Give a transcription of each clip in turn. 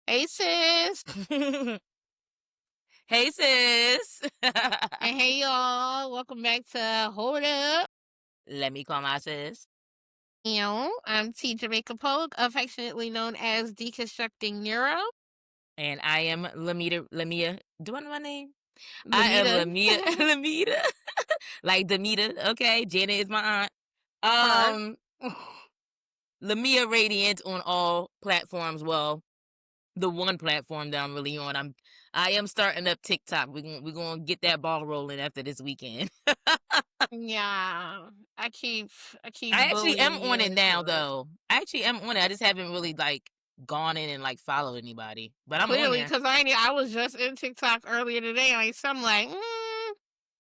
Hey, sis. Hey, sis. And hey, y'all. Welcome back to Hold Up. Let me call my sis. I'm T. Jamaica Polk, affectionately known as Deconstructing Neuro. And I am Lamia. Do I know my name? I am Lamita. Lamia. Lamita. Like Demita. Okay. Janet is my Her. aunt. Lamia Radiant on all platforms. Well, the one platform that I'm really on. I am starting up TikTok. We're gonna get that ball rolling after this weekend. Yeah. I keep I actually am bullying on you it now, into it. though. I actually am on it. I just haven't really like gone in and like followed anybody, but I'm on Clearly, there. because I was just in TikTok earlier today. So I'm like,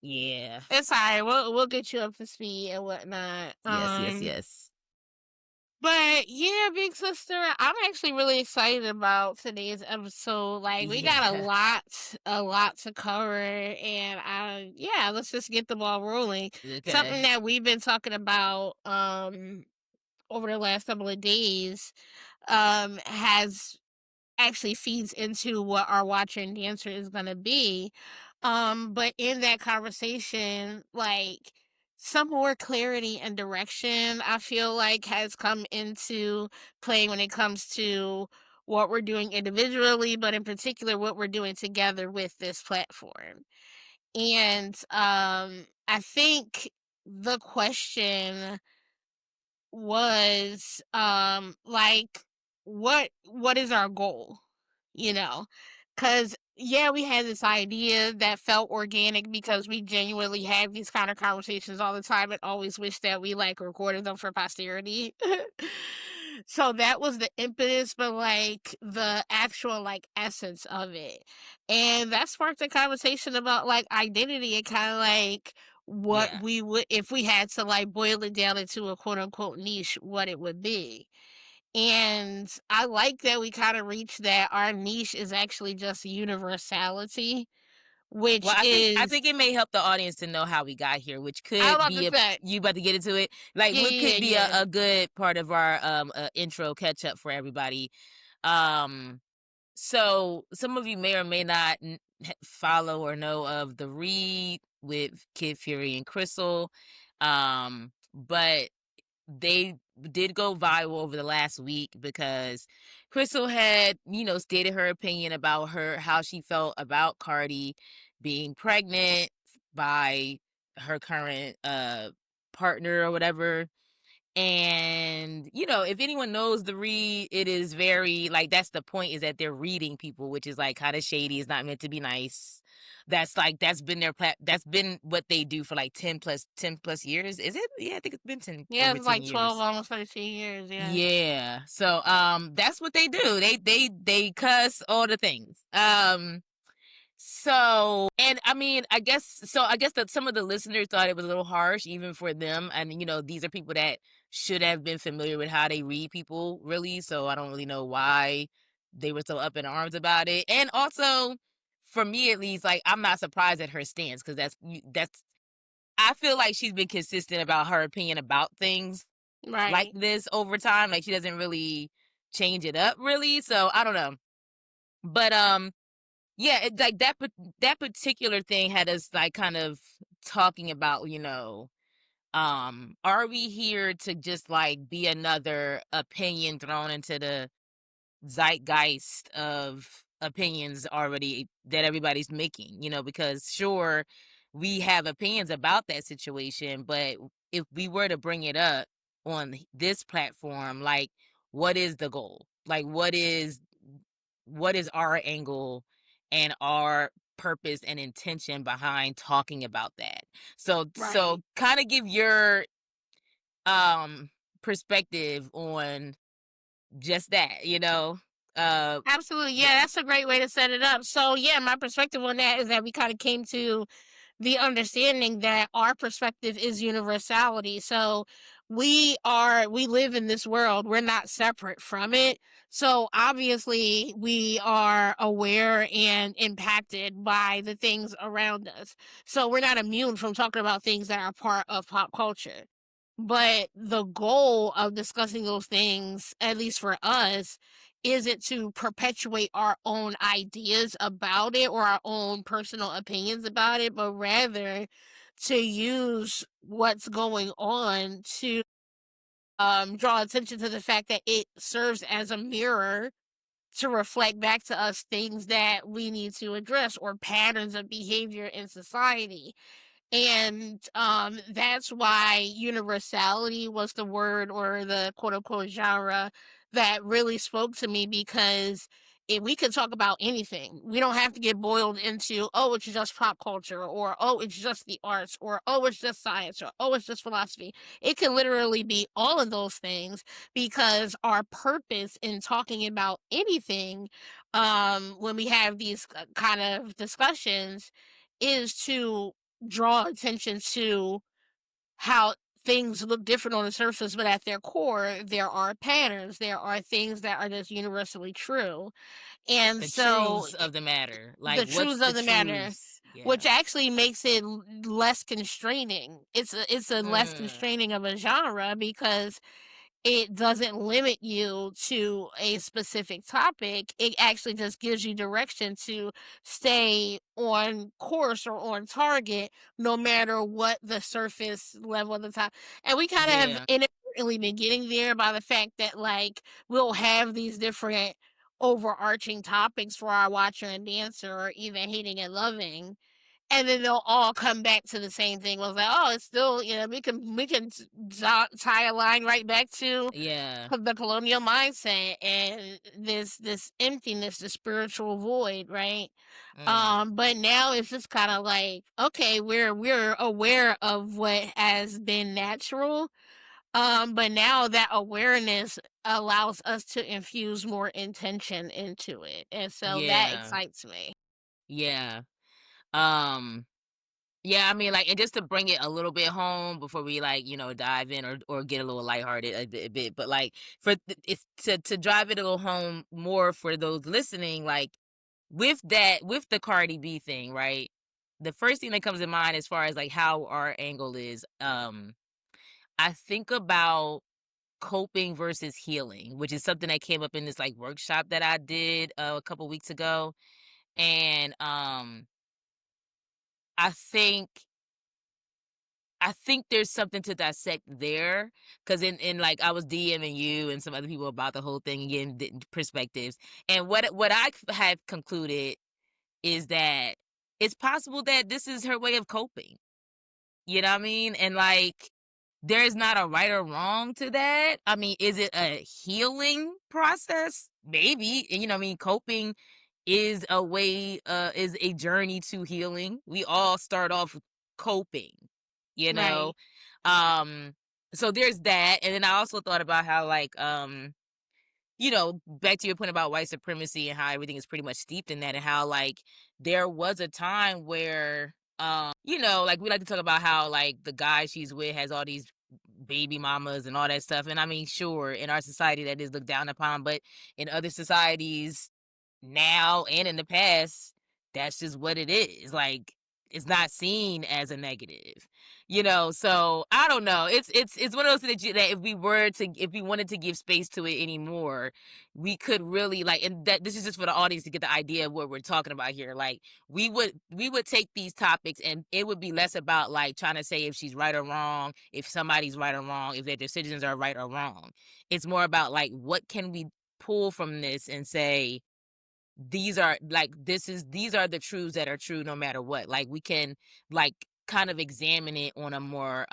Yeah. it's all right. We'll get you up to speed and whatnot. Yes. Yes. Yes. But yeah, big sister, I'm actually really excited about today's episode. Like we got Yeah. a lot to cover, and yeah, let's just get the ball rolling. Okay. Something that we've been talking about over the last couple of days has actually feeds into what our watcher and dancer is going to be. But in that conversation, like some more clarity and direction, I feel like has come into play when it comes to what we're doing individually, but in particular, what we're doing together with this platform. And I think the question was like what is our goal, you know, because yeah, we had this idea that felt organic because we genuinely have these kind of conversations all the time and always wish that we like recorded them for posterity. So that was the impetus, but like the actual like essence of it, and that sparked a conversation about like identity and kind of like what Yeah. we would if we had to like boil it down into a quote unquote niche, what it would be. And I like that we kind of reached that our niche is actually just universality, Well, which I is think it may help the audience to know how we got here, which I was could about to be a say, you about to get into it. Like, yeah, what yeah, could be yeah, a good part of our intro catch up for everybody. Um, so some of you may or may not follow or know of the read with Kid Fury and Crystal. But they did go viral over the last week because Crystal had, stated her opinion about how she felt about Cardi being pregnant by her current partner or whatever. And, if anyone knows the read, it is very like that's the point, is that they're reading people, which is like kind of shady. It's not meant to be nice. That's been that's been what they do for like 10 plus years. Is it? Yeah, I think it's been 10 yeah, over it's 10 like 12, years. almost 13 years. Yeah, Yeah. So that's what they do. They cuss all the things. So, and I mean, I guess that some of the listeners thought it was a little harsh even for them. And, these are people that should have been familiar with how they read people, really. So I don't really know why they were so up in arms about it. And also, for me at least, like, I'm not surprised at her stance, because I feel like she's been consistent about her opinion about things like right, this over time. Like, she doesn't really change it up, really. So I don't know. But, yeah, like that particular thing had us like kind of talking about, are we here to just like be another opinion thrown into the zeitgeist of opinions already that everybody's making, because sure, we have opinions about that situation, but if we were to bring it up on this platform, like, what is the goal? Like, what is our angle and our purpose and intention behind talking about that? So right. kind of give your um perspective on just that, Absolutely. yeah. Yeah, that's a great way to set it up. So, yeah, my perspective on that is that we kind of came to the understanding that our perspective is universality. So we live in this world. We're not separate from it. So obviously we are aware and impacted by the things around us. So we're not immune from talking about things that are part of pop culture. But the goal of discussing those things, at least for us, isn't to perpetuate our own ideas about it or our own personal opinions about it, but rather to use what's going on to draw attention to the fact that it serves as a mirror to reflect back to us things that we need to address or patterns of behavior in society. And that's why universality was the word or the quote unquote genre that really spoke to me, because we could talk about anything. We don't have to get boiled into, oh, it's just pop culture, or oh, it's just the arts, or oh, it's just science, or oh, it's just philosophy. It can literally be all of those things, because our purpose in talking about anything, when we have these kind of discussions, is to draw attention to how things look different on the surface, but at their core, there are patterns. There are things that are just universally true. And The so truths of the matter. Like, the what's truths of the the matter, truths? which Yeah. actually makes it less constraining. It's a less Mm, constraining of a genre, because it doesn't limit you to a specific topic. It actually just gives you direction to stay on course or on target, no matter what the surface level of the top. And we kind of have yeah. inadvertently been getting there by the fact that, like, we'll have these different overarching topics for our watcher and dancer, or even hating and loving, and then they'll all come back to the same thing. Was like, oh, it's still, we can tie a line right back to Yeah. the colonial mindset and this emptiness, the spiritual void, right? Mm, But now it's just kind of like, okay, we're aware of what has been natural. But now that awareness allows us to infuse more intention into it, and so that yeah. excites me. Yeah. Um, yeah, I mean, like, and just to bring it a little bit home before we, like, dive in or get a little lighthearted a bit, but like it's to drive it a little home more for those listening, like with the Cardi B thing, right? The first thing that comes to mind as far as like how our angle is, I think about coping versus healing, which is something that came up in this like workshop that I did a couple weeks ago. And I think I think there's something to dissect there, because in like I was DMing you and some other people about the whole thing and getting perspectives, and what have concluded is that it's possible that this is her way of coping. You know what I mean? And like, there's not a right or wrong to that. I mean, is it a healing process? Maybe. And, I mean, coping is a way, is a journey to healing. We all start off coping, you know? Right. Um, so there's that. And then I also thought about how, like, back to your point about white supremacy and how everything is pretty much steeped in that, and how like there was a time where like we like to talk about how like the guy she's with has all these baby mamas and all that stuff. And I mean, sure, in our society that is looked down upon, but in other societies now and in the past, that's just what it is. Like, it's not seen as a negative, So I don't know. It's one of those things that if we wanted to give space to it anymore, we could really like. And that this is just for the audience to get the idea of what we're talking about here. Like, we would take these topics, and it would be less about like trying to say if she's right or wrong, if somebody's right or wrong, if their decisions are right or wrong. It's more about like, what can we pull from this and say, these are the truths that are true no matter what. Like, we can like kind of examine it on a more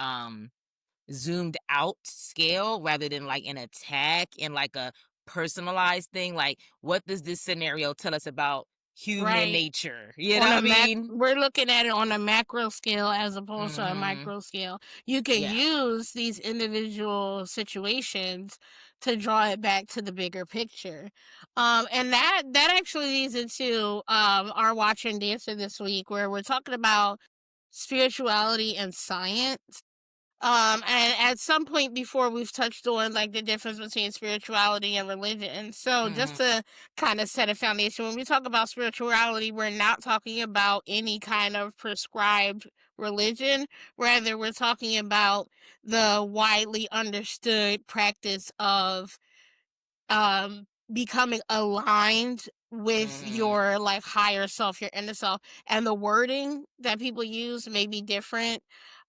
zoomed out scale, rather than like an attack and like a personalized thing. Like, what does this scenario tell us about human Right. nature? You know what I mean? We're looking at it on a macro scale as opposed to a Mhm. micro scale. You can Yeah. use these individual situations to draw it back to the bigger picture. And that actually leads into our watch and dancer this week, where we're talking about spirituality and science. And at some point before, we've touched on like the difference between spirituality and religion. So just Mhm. to kind of set a foundation, when we talk about spirituality, we're not talking about any kind of prescribed religion. Rather, we're talking about the widely understood practice of becoming aligned with Mhm. your like higher self, your inner self, and the wording that people use may be different.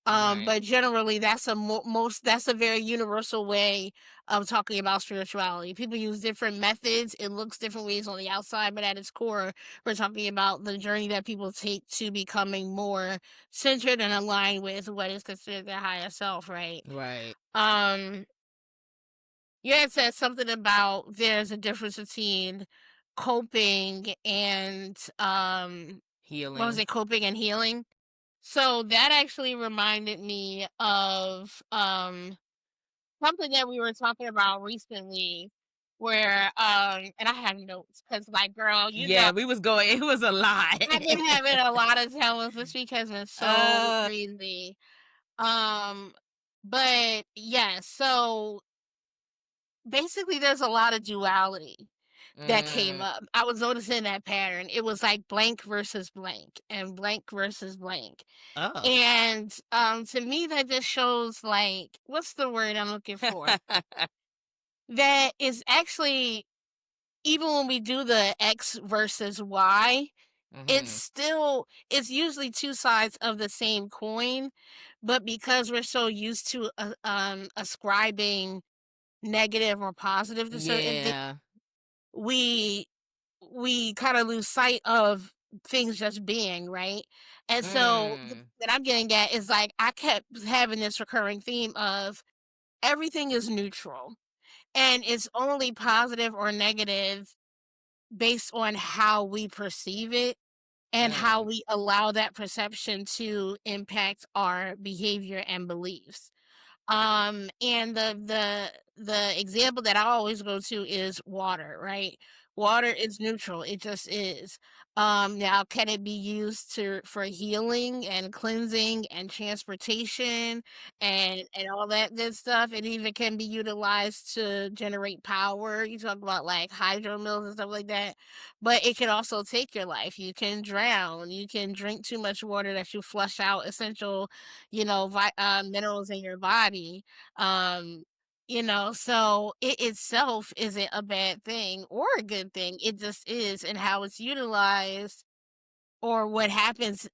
Right. But generally, that's a most that's a very universal way of talking about spirituality. People use different methods. It looks different ways on the outside, but at its core, we're talking about the journey that people take to becoming more centered and aligned with what is considered their higher self, right? Right. Um, you had said something about there's a difference between coping and what was Healing. it, coping and healing? So that actually reminded me of something that we were talking about recently where and I have notes because like girl, you know Yeah, we was going it was a lot. I've been having a lot of challenges. This week has been so uh crazy. Um but yeah, so basically there's a lot of duality that came mm, up. I was noticing that pattern. It was like blank versus blank and blank versus blank. oh. And to me that just shows like what's the word I'm looking for? That is actually even when we do the X versus Y, mhm. it's usually two sides of the same coin, but because we're so used to ascribing negative or positive to certain things, Yeah. we we kind of lose sight of things just being, right? And so Mm. that I'm getting at is like I kept having this recurring theme of everything is neutral and it's only positive or negative based on how we perceive it and how Mm. we allow that perception to impact our behavior and beliefs. And the example that I always go to is water, right? Water is neutral. It just is. Now can it be used to for healing and cleansing and transportation and all that good stuff? It even can be utilized to generate power. You talk about like hydro mills and stuff like that. But it can also take your life. You can drown. You can drink too much water that you flush out essential minerals in your body. Um, so it itself isn't a bad thing or a good thing. It just is, and how it's utilized or what happens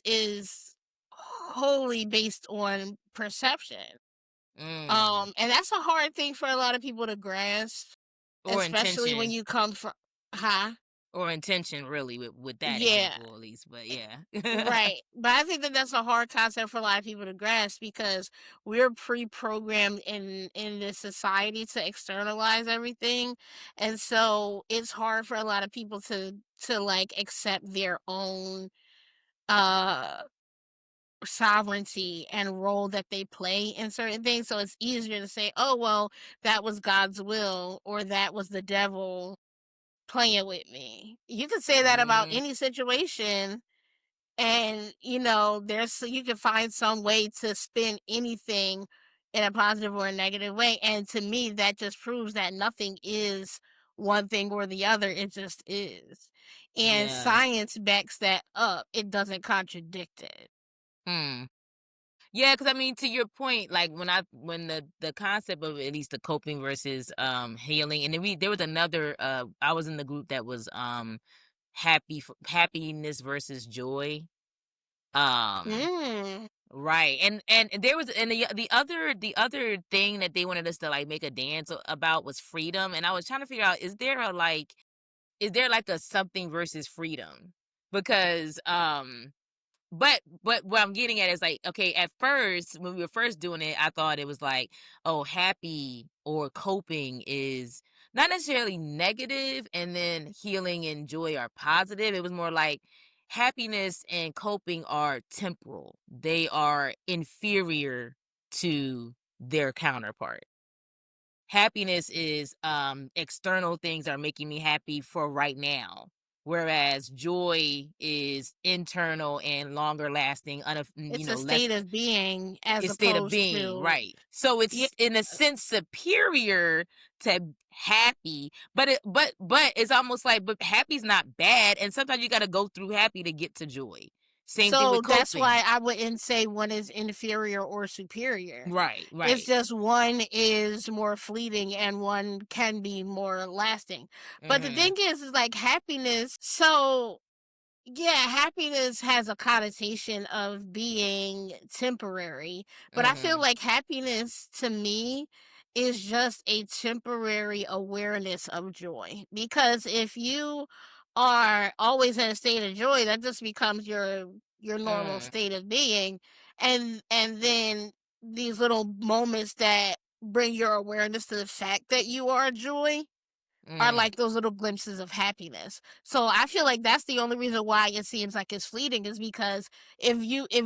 is wholly based on perception. Mm. And that's a hard thing for a lot of people to grasp, Or especially when intention. you come from huh? Or intention really with that Yeah. example at least, but yeah. Right, but I think that that's a hard concept for a lot of people to grasp because we're pre-programmed in this society to externalize everything, and so it's hard for a lot of people to like accept their own uh sovereignty and role that they play in certain things. So it's easier to say, "Oh well, that was God's will," or "That was the devil playing with me." You could say that about Mhm. any situation and, there's you can find some way to spin anything in a positive or a negative way. And to me, that just proves that nothing is one thing or the other. It just is. And Yeah. science backs that up. It doesn't contradict it. Hmm. Yeah, because I mean, to your point, like when the concept of at least the coping versus healing, and then there was another I was in the group that was happiness versus joy. Um Mm. right. And there was and the other thing that they wanted us to like make a dance about was freedom. And I was trying to figure out, is there like a something versus freedom? Because but what I'm getting at is like, okay, at first, when we were first doing it, I thought it was like, oh, happy or coping is not necessarily negative, and then healing and joy are positive. It was more like happiness and coping are temporal. They are inferior to their counterpart. Happiness is external things are making me happy for right now, whereas joy is internal and longer lasting, It's a less. state of being as It's state of opposed being, to right? So yeah, it's in a sense superior to happy, but it's almost like, but happy's not bad, and sometimes you got to go through happy to get to joy. Same thing So with that's why coping. I wouldn't say one is inferior or superior. Right, It's right. just one is more fleeting and one can be more lasting. But the Mhm. thing is like happiness. So yeah, happiness has a connotation of being temporary, but I feel Mhm. like happiness to me is just a temporary awareness of joy. Because if you are always in a state of joy, that just becomes your normal Mm. state of being. And then these little moments that bring your awareness to the fact that you are joy are Mm. like those little glimpses of happiness. So I feel like that's the only reason why it seems like it's fleeting is because if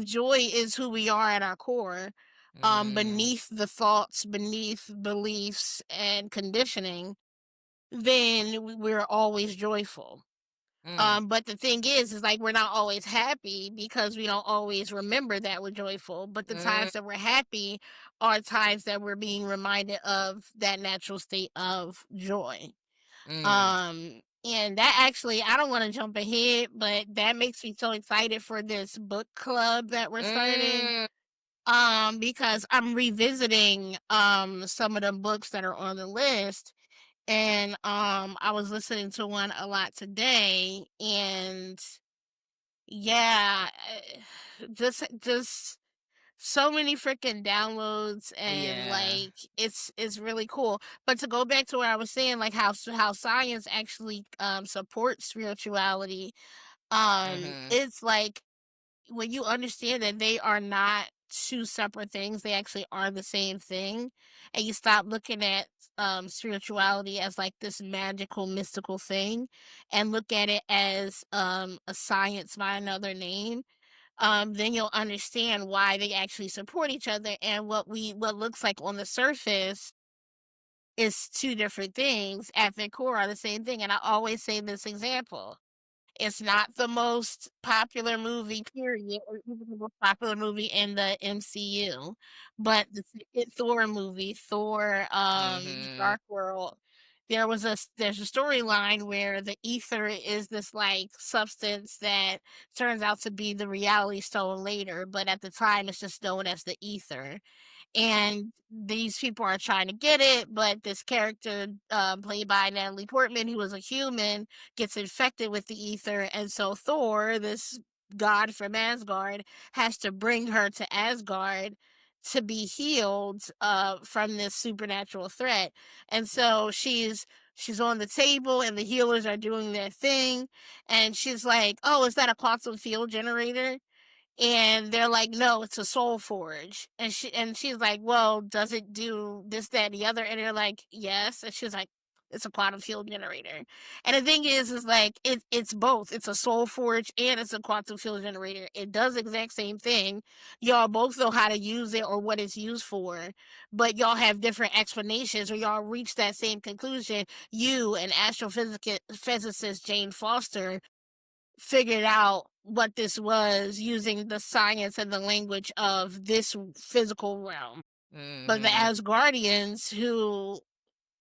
joy is who we are at our core, Mm. beneath the thoughts, beneath beliefs and conditioning, then we're always joyful. Mm. But the thing is like we're not always happy because we don't always remember that we're joyful. But the Mm. times that we're happy are times that we're being reminded of that natural state of joy. Mm. And that actually, I don't want to jump ahead, but that makes me so excited for this book club that we're starting. Mm. Because I'm revisiting some of the books that are on the list, and I was listening to one a lot today, and yeah, just so many freaking downloads and Yeah. like it's really cool. But to go back to what I was saying, like how science actually supports spirituality, Mhm. it's like when you understand that they are not two separate things, they actually are the same thing, and you stop looking at spirituality as like this magical mystical thing and look at it as a science by another name, then you'll understand why they actually support each other. And what looks like on the surface is two different things at their core are the same thing. And I always say this example. It's not the most popular movie, period, or even the most popular movie in the MCU, but the Thor movie, Thor, Mhm. Dark World, there's a storyline where the ether is this, like, substance that turns out to be the reality stone later, but at the time, it's just known as the ether, and these people are trying to get it, but this character, played by Natalie Portman, who was a human, gets infected with the ether, and so Thor, this god from Asgard, has to bring her to Asgard to be healed from this supernatural threat. And so she's on the table and the healers are doing their thing, and she's like, "Oh, is that a quantum field generator?" And they're like, "No, it's a soul forge." And she's like, "Well, does it do this, that, and the other?" And they're like, "Yes." And she's like, "It's a quantum field generator." And the thing is like it's both. It's a soul forge and it's a quantum field generator. It does the exact same thing. Y'all both know how to use it or what it's used for, but y'all have different explanations or y'all reach that same conclusion. You and physicist Jane Foster figured out what this was using the science and the language of this physical realm. But the Mhm. Asgardians who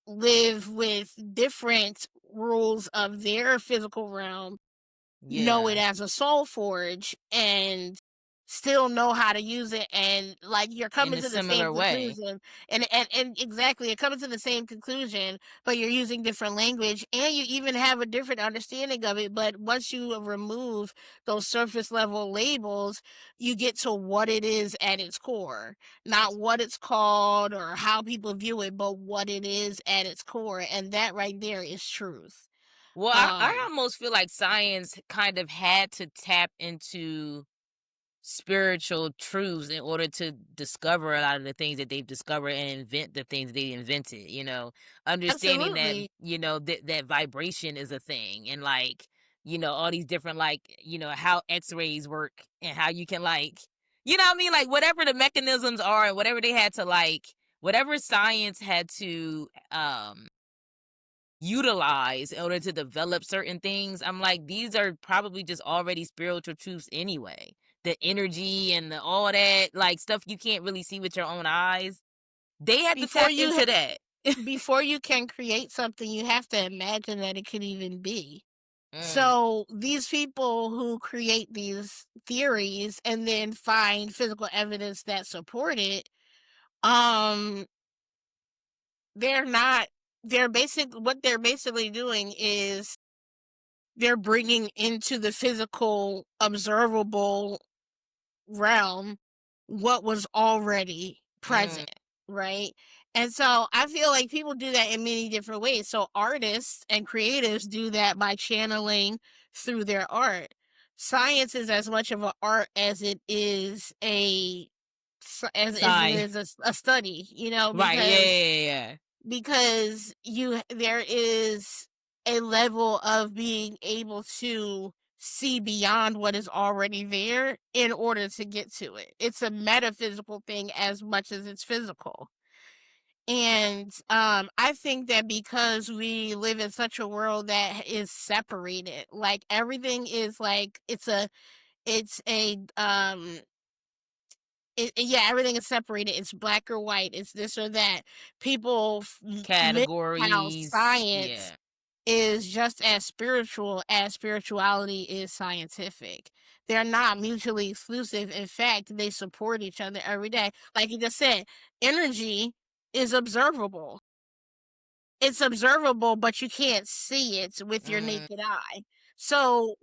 live with different rules of their physical realm know it Yeah. as a soul forge and still know how to use it, and like you're In coming a to the same similar way. conclusion, and exactly you're coming to the same conclusion, but you're using different language and you even have a different understanding of it. But once you remove those surface level labels, you get to what it is at its core, not what it's called or how people view it, but what it is at its core, and that right there is truth. Well, I um almost feel like science kind of had to tap into spiritual truths in order to discover a lot of the things that they've discovered and invent the things they invented, understanding that, Absolutely. that vibration is a thing and like, all these different like, how x-rays work and how you can like, you know what I mean? Like whatever the mechanisms are and whatever they had to like, whatever science had to utilize in order to develop certain things, I'm like, these are probably just already spiritual truths anyway. The energy and all that, like stuff you can't really see with your own eyes. They had to Before tap you into that. before you can create something, you have to imagine that it could even be. Mm. So these people who create these theories and then find physical evidence that support it, um, they're not. What they're basically doing is they're bringing into the physical, observable realm what was already Mm. present, right? And so I feel like people do that in many different ways. So artists and creatives do that by channeling through their art. Science is as much of an art as it is as it Sign. is a study, Right. Yeah. Yeah. Yeah. because there is a level of being able to see beyond what is already there in order to get to it. It's a metaphysical thing as much as it's physical. And I think that because we live in such a world that is separated, like everything is like it's a yeah, everything is separated. It's black or white. It's this or that. People miss how Categories. science Yeah. is just as spiritual as spirituality is scientific. They're not mutually exclusive. In fact, they support each other every day. Like you just said, energy is observable. It's observable, but you can't see it with your Mm. naked eye. So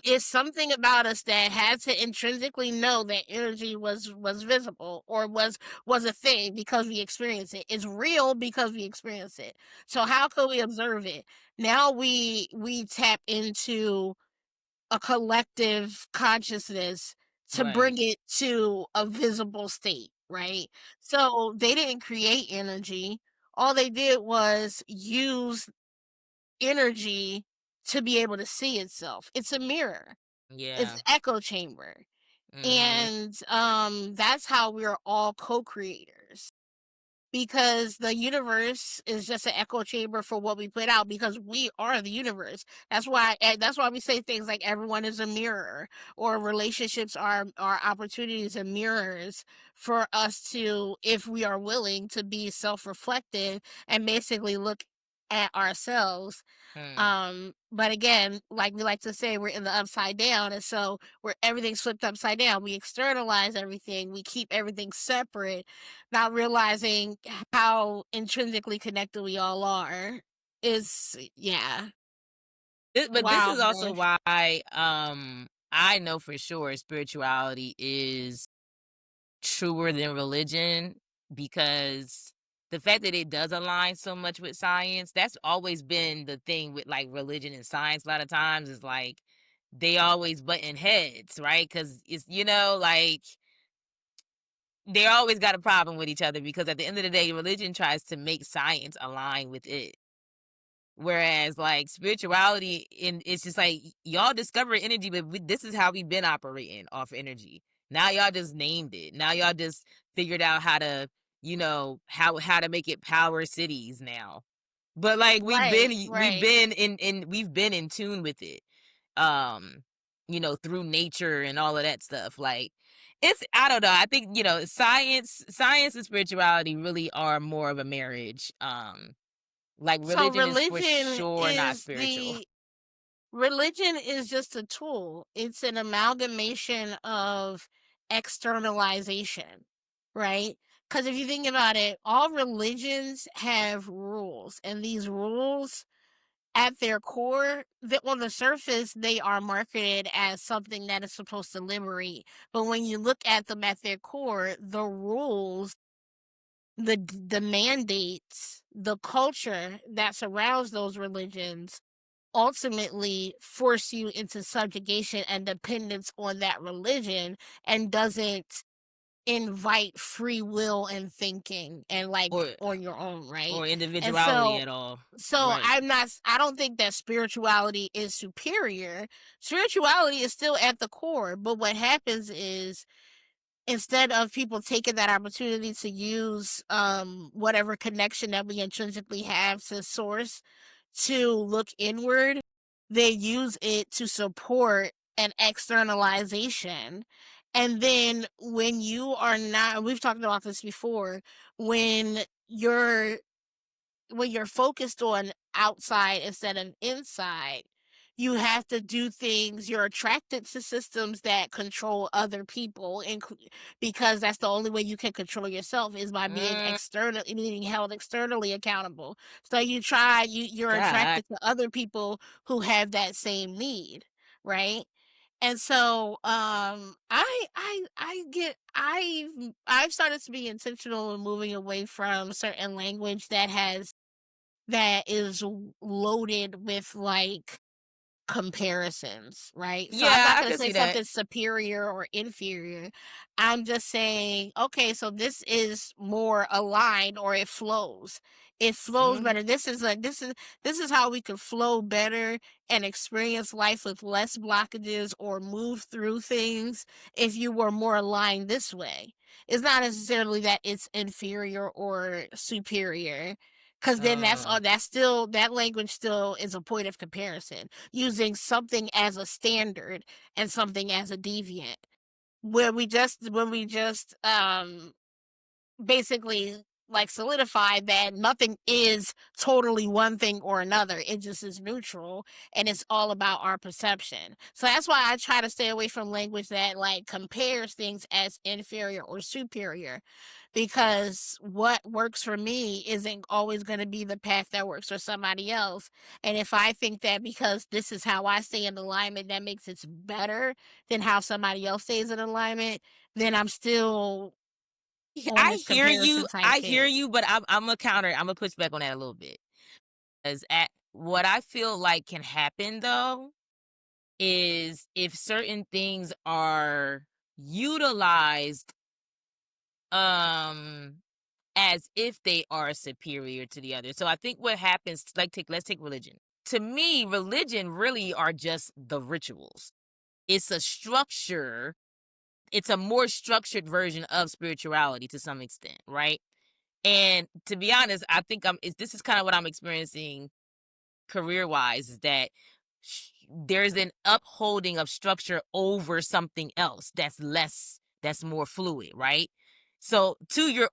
it's something about us that had to intrinsically know that energy was visible or was a thing because we experience it. It's real because we experience it. So how can we observe it? Now we tap into a collective consciousness to Right. bring it to a visible state, right? So they didn't create energy. All they did was use energy to be able to see itself. It's a mirror. It's Yeah. an echo chamber. Mhm. And that's how we're all co-creators, because the universe is just an echo chamber for what we put out, because we are the universe. That's why we say things like everyone is a mirror, or relationships are opportunities and mirrors for us to, if we are willing to be self-reflective and basically look at ourselves. Mm. But again, like we like to say, we're in the upside down, and so where everything's flipped upside down, we externalize everything, we keep everything separate, not realizing how intrinsically connected we all are. Is yeah, But this is wild, also man. why I know for sure spirituality is truer than religion, because the fact that it does align so much with science, that's always been the thing with like religion and science. A lot of times is like they always button heads, right? Because it's, like they always got a problem with each other, because at the end of the day, religion tries to make science align with it. Whereas like spirituality, in it's just like y'all discover energy, but this is how we've been operating off energy. Now y'all just named it. Now y'all just figured out how to, how to make it power cities now. But like Right, we've right. been we've been in tune with it. Um, through nature and all of that stuff. Like it's, I don't know. I think, science and spirituality really are more of a marriage. Like So religion is for sure not spiritual. religion is just a tool. It's an amalgamation of externalization, right? Because if you think about it, all religions have rules, and these rules, at their core, on the surface, they are marketed as something that is supposed to liberate. But when you look at them at their core, the rules, the mandates, the culture that surrounds those religions ultimately force you into subjugation and dependence on that religion, and doesn't invite free will and thinking and like or on your own, right? or And individuality so at all. so Right. I don't think that spirituality is superior. Spirituality is still at the core, but what happens is, instead of people taking that opportunity to use whatever connection that we intrinsically have to source to look inward, they use it to support an externalization. And then when you are not, we've talked about this before, when you're when you're focused on outside instead of inside, you have to do things, you're attracted to systems that control other people, because that's the only way you can control yourself is by being Mm, external, being held externally accountable. So you're God. attracted to other people who have that same need, right? And so, I've started to be intentional in moving away from certain language that is loaded with, like, comparisons, right? So I'm Yeah, not I gonna can say see that. something's superior or inferior. I'm just saying, okay, so this is more aligned, or it flows. It flows Mhm. better. This is how we could flow better and experience life with less blockages or move through things if you were more aligned this way. It's not necessarily that it's inferior or superior. Cause then that's Uh, all that language still is a point of comparison, using something as a standard and something as a deviant, where we just basically, like, solidify that nothing is totally one thing or another. It just is neutral, and it's all about our perception. So that's why I try to stay away from language that, like, compares things as inferior or superior, because what works for me isn't always going to be the path that works for somebody else. And if I think that because this is how I stay in alignment, that makes it better than how somebody else stays in alignment, then I'm still on I this hear you. comparison type I hear kick. you, but I'm a counter. I'm gonna push back on that a little bit. As at what I feel like can happen though is if certain things are utilized um as if they are superior to the other. So I think what happens, like, let's take religion. To me, religion really are just the rituals. It's a structure. It's a more structured version of spirituality to some extent, right? And to be honest, I think this is kind of what I'm experiencing career wise, is that there's an upholding of structure over something else that's more fluid, right? So to your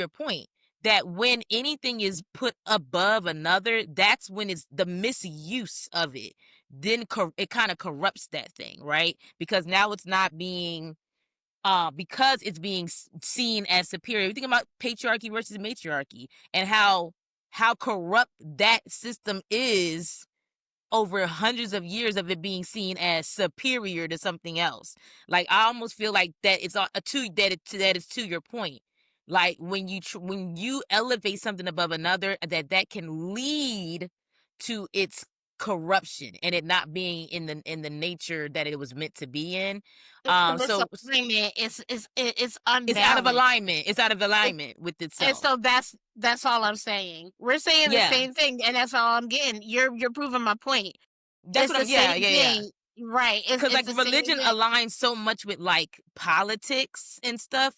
point, that when anything is put above another, that's when it's the misuse of it. Then it kind of corrupts that thing, right? Because now it's not being because it's being seen as superior. You think about patriarchy versus matriarchy and how corrupt that system is over hundreds of years of it being seen as superior to something else. Like, I almost feel like that it's a to that is to your point. Like, when you elevate something above another, that can lead to its corruption and it not being in the nature that it was meant to be in. It's the So misalignment. It's it's out of unbalanced. alignment. It's out of It, alignment with and itself. so that's all I'm saying. We're saying the Yeah. same thing, and that's all I'm getting. You're proving my point. That's It's what the I'm yeah, same yeah, yeah. thing, right? Cause It's like the same religion thing. aligns so much with like politics and stuff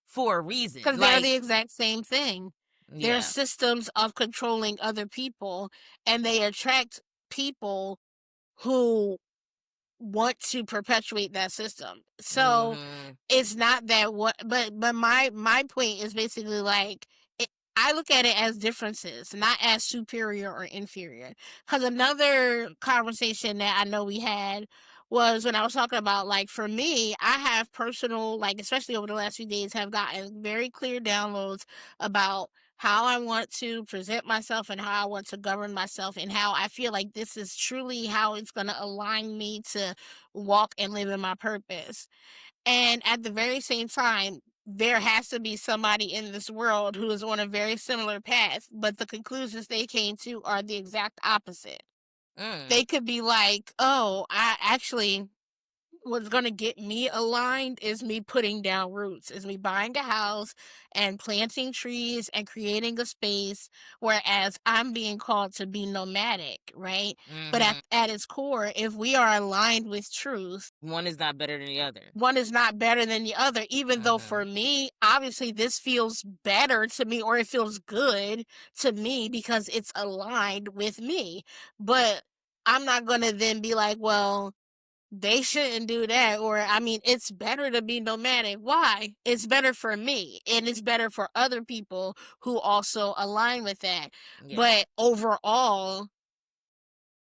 for a reason. 'Cause they're Like, the exact same thing. They're yeah. systems of controlling other people, and they attract people who want to perpetuate that system. So, Mhm. it's not that what but my point is basically like, I look at it as differences, not as superior or inferior. Because another conversation that I know we had was when I was talking about, like, for me, I have personal, like, especially over the last few days, have gotten very clear downloads about how I want to present myself and how I want to govern myself, and how I feel like this is truly how it's going to align me to walk and live in my purpose. And at the very same time, there has to be somebody in this world who is on a very similar path, but the conclusions they came to are the exact opposite. Mm. They could be like, oh, I actually, what's going to get me aligned is me putting down roots, is me buying a house and planting trees and creating a space. Whereas I'm being called to be nomadic, right? But Mhm. at its core, if we are aligned with truth, One is not better than the other. one is not better than the other, even though Mhm. for me, obviously this feels better to me, or it feels good to me because it's aligned with me. But I'm not going to then be like, well, they shouldn't do that. Or, I mean, it's better to be nomadic. Why? It's better for me, and it's better for other people who also align with that. Yeah. But overall,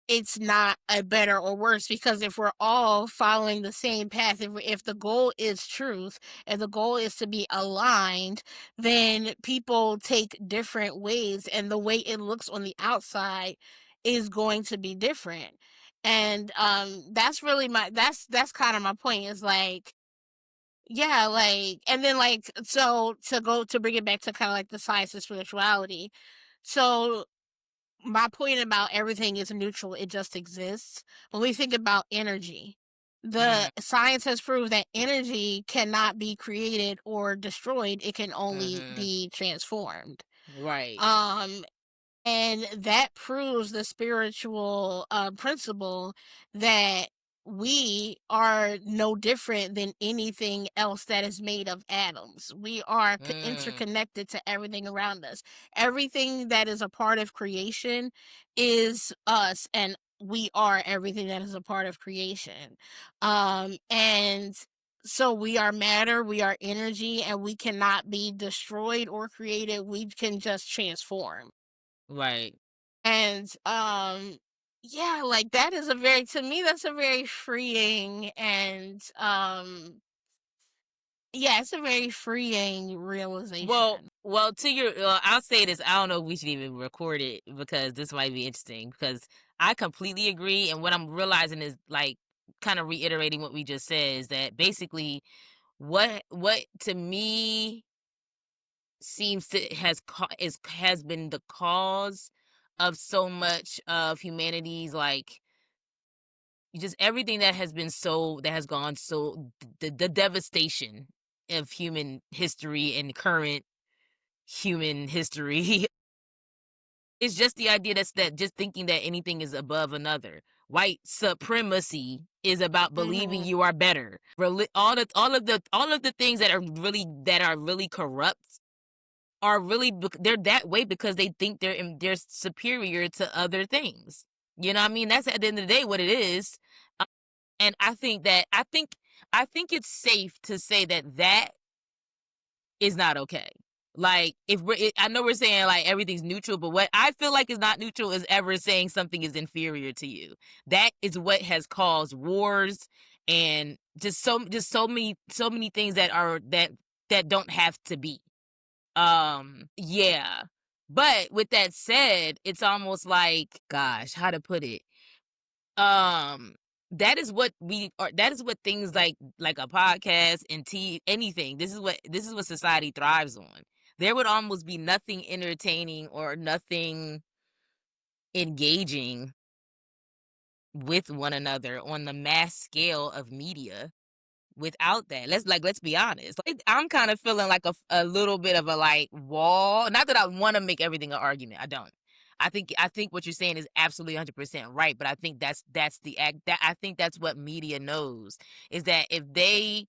it's not a better or worse, because if we're all following the same path, if the goal is truth and the goal is to be aligned, then people take different ways, and the way it looks on the outside is going to be different. And that's really that's kind of my point, is like, yeah, like, and then like, so to go to bring it back to kind of like the science of spirituality. So my point about everything is neutral, it just exists. When we think about energy, the Mm, science has proved that energy cannot be created or destroyed, it can only mhm. be transformed. Right. Um, and that proves the spiritual principle that we are no different than anything else that is made of atoms. We are Mm, interconnected to everything around us. Everything that is a part of creation is us, and we are everything that is a part of creation. And so we are matter, we are energy, and we cannot be destroyed or created. We can just transform. right. And yeah, like, that is a very, to me, that's a very freeing, and yeah, it's a very freeing Well, realization. to your, I'll say this. I don't know if we should even record it because this might be interesting. Because I completely agree, and what I'm realizing is like kind of reiterating what we just said is that basically what to me seems to has been the cause of so much of humanity's like just everything that has been so that has gone so the devastation of human history and current human history. It's just the idea that just thinking that anything is above another. White supremacy is about believing Mhm. you are better. All of the things that are really corrupt are really they're that way because they think they're superior to other things. You know what I mean? That's at the end of the day what it is. And I think it's safe to say that is not okay. Like if I know we're saying like everything's neutral, but what I feel like is not neutral is ever saying something is inferior to you. That is what has caused wars and just so many things that don't have to be. Yeah. But with that said, it's almost like gosh, how to put it? Um, that is what we are that is what things like a podcast and anything. This is what society thrives on. There would almost be nothing entertaining or nothing engaging with one another on the mass scale of media without that. Let's be honest. Like, I'm kind of feeling like a little bit of a like wall. Not that I want to make everything an argument. I don't. I think what you're saying is absolutely 100% right, but I think that's the act that I think that's what media knows is that if they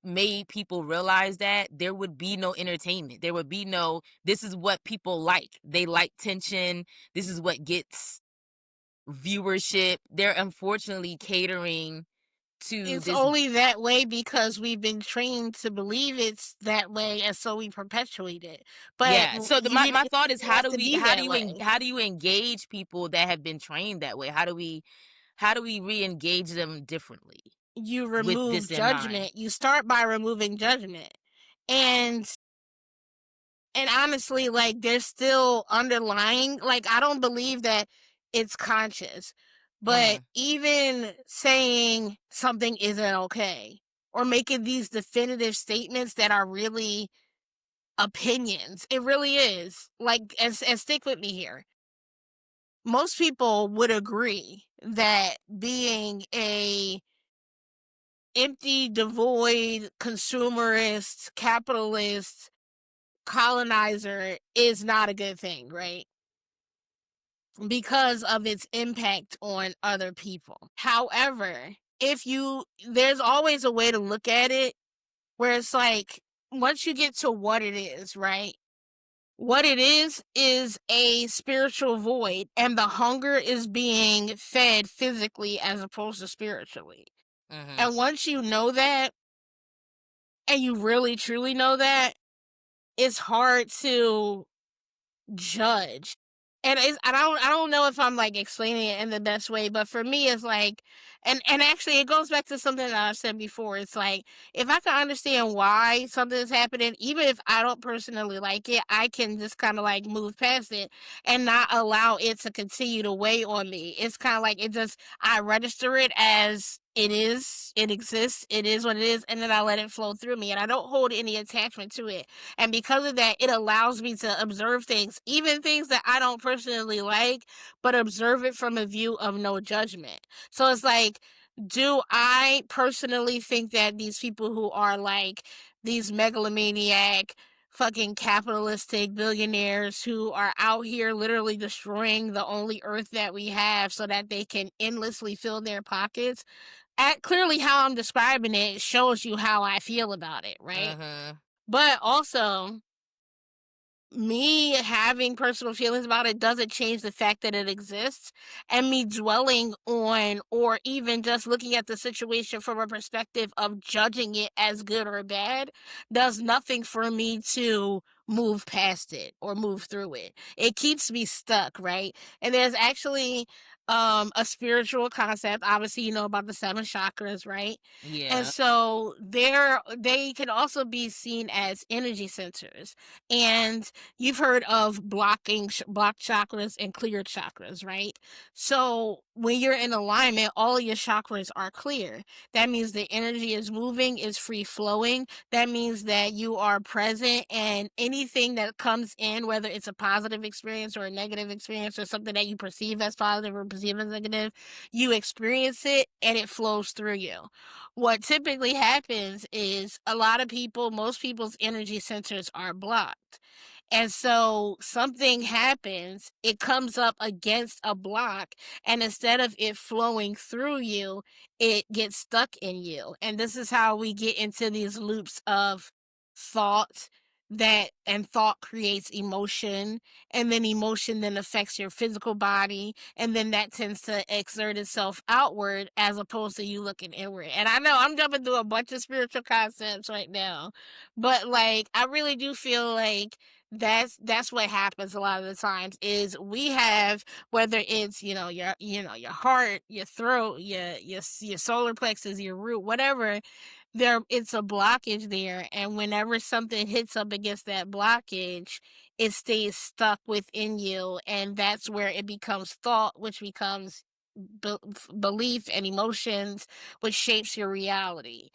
made people realize that there would be no entertainment. There would be no this is what people like. They like tension. This is what gets viewership. They're unfortunately catering to It's this. only that way because we've been trained to believe it's that way, and so we perpetuate it. But Yeah. So you my didn't thought is have to be that way. how do you engage people that have been trained that way? How do we re-engage them differently You with remove this in mind? judgment. You start by removing judgment. And honestly, like, there's still underlying, like, I don't believe that it's conscious. But Mhm. even saying something isn't okay, or making these definitive statements that are really opinions, it really is. Like, and stick with me here. Most people would agree that being a empty, devoid, consumerist, capitalist, colonizer is not a good thing, right? Because of its impact on other people. However, there's always a way to look at it where it's like, once you get to what it is, right? What it is a spiritual void, and the hunger is being fed physically as opposed to spiritually. Mhm. And once you know that, and you really truly know that, it's hard to judge. And I don't know if I'm, like, explaining it in the best way, but for me, it's like and actually it goes back to something that I've said before. It's like, if I can understand why something is happening, even if I don't personally like it, I can just kinda, like, move past it and not allow it to continue to weigh on me. It's kinda like it just I register it as it is, it exists, it is what it is, and then I let it flow through me, and I don't hold any attachment to it. And because of that, it allows me to observe things, even things that I don't personally like, but observe it from a view of no judgment. So it's like, do I personally think that these people who are like these megalomaniac, fucking capitalistic billionaires who are out here literally destroying the only earth that we have so that they can endlessly fill their pockets? At clearly how I'm describing it shows you how I feel about it, right? Mhm. But also, me having personal feelings about it doesn't change the fact that it exists, and me dwelling on or even just looking at the situation from a perspective of judging it as good or bad does nothing for me to move past it or move through it. It keeps me stuck, right? And there's actually a spiritual concept. Obviously, you know about the seven chakras, right? And Yeah. so they can also be seen as energy centers. And you've heard of blocked chakras and cleared chakras, right? So when you're in alignment, all of your chakras are clear. That means the energy is moving, is free flowing. That means that you are present, and anything that comes in, whether it's a positive experience or a negative experience or something that you perceive as positive or perceive as negative, you experience it and it flows through you. What typically happens is a lot of people, most people's energy centers are blocked. And so something happens, it comes up against a block, and instead of it flowing through you, it gets stuck in you. And this is how we get into these loops of thought and thought creates emotion, and then emotion then affects your physical body, and then that tends to exert itself outward as opposed to you looking inward. And I know I'm jumping through a bunch of spiritual concepts right now, but like I really do feel like that's what happens a lot of the times is we have, whether it's your heart, your throat, your solar plexus, your root, whatever, there it's a blockage there, and whenever something hits up against that blockage, it stays stuck within you, and that's where it becomes thought, which becomes belief and emotions, which shapes your reality.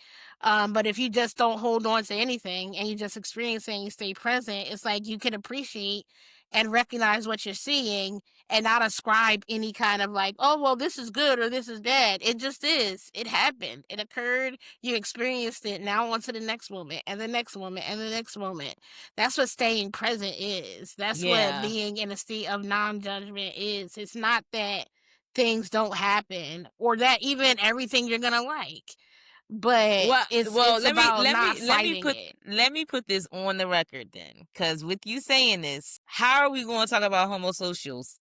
But if you just don't hold on to anything and you just experience it and you stay present, it's like you can appreciate and recognize what you're seeing and not ascribe any kind of like, oh, well, this is good or this is bad. It just is. It happened. It occurred. You experienced it. Now on to the next moment and the next moment and the next moment. That's what staying present is. That's what Yeah. being in a state of non judgment is. It's not that things don't happen or that even everything you're gonna like, but Well, it's about not fighting it. let me put this on the record then, because with you saying this, how are we going to talk about homosocials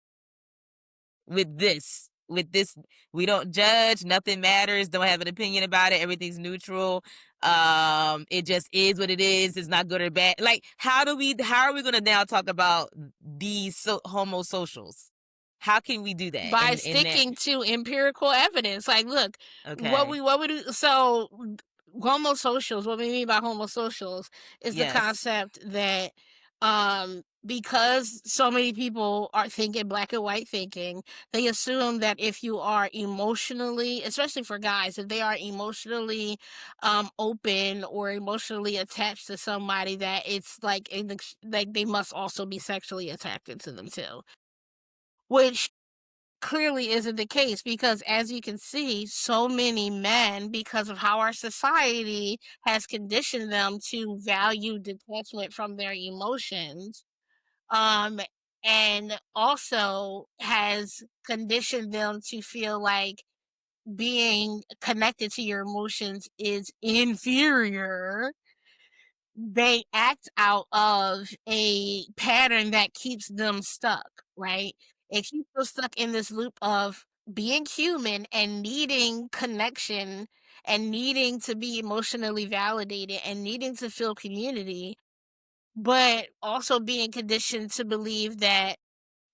with this? With this, we don't judge, nothing matters, don't have an opinion about it, everything's neutral. It just is what it is. It's not good or bad. Like, how are we going to now talk about these homosocials? How can we do that? By And that, sticking to empirical evidence. Like, look, okay, what we do. So, homosocials. What we mean by homosocials is the yes, concept that, because so many people are thinking black and white thinking, they assume that if you are emotionally, especially for guys, if they are emotionally, open or emotionally attached to somebody, that it's like like they must also be sexually attracted to them too. Which clearly isn't the case because, as you can see, so many men, because of how our society has conditioned them to value detachment from their emotions, um and also has conditioned them to feel like being connected to your emotions is inferior. They act out of a pattern that keeps them stuck, right? It keeps them stuck in this loop of being human and needing connection and needing to be emotionally validated and needing to feel community, but also being conditioned to believe that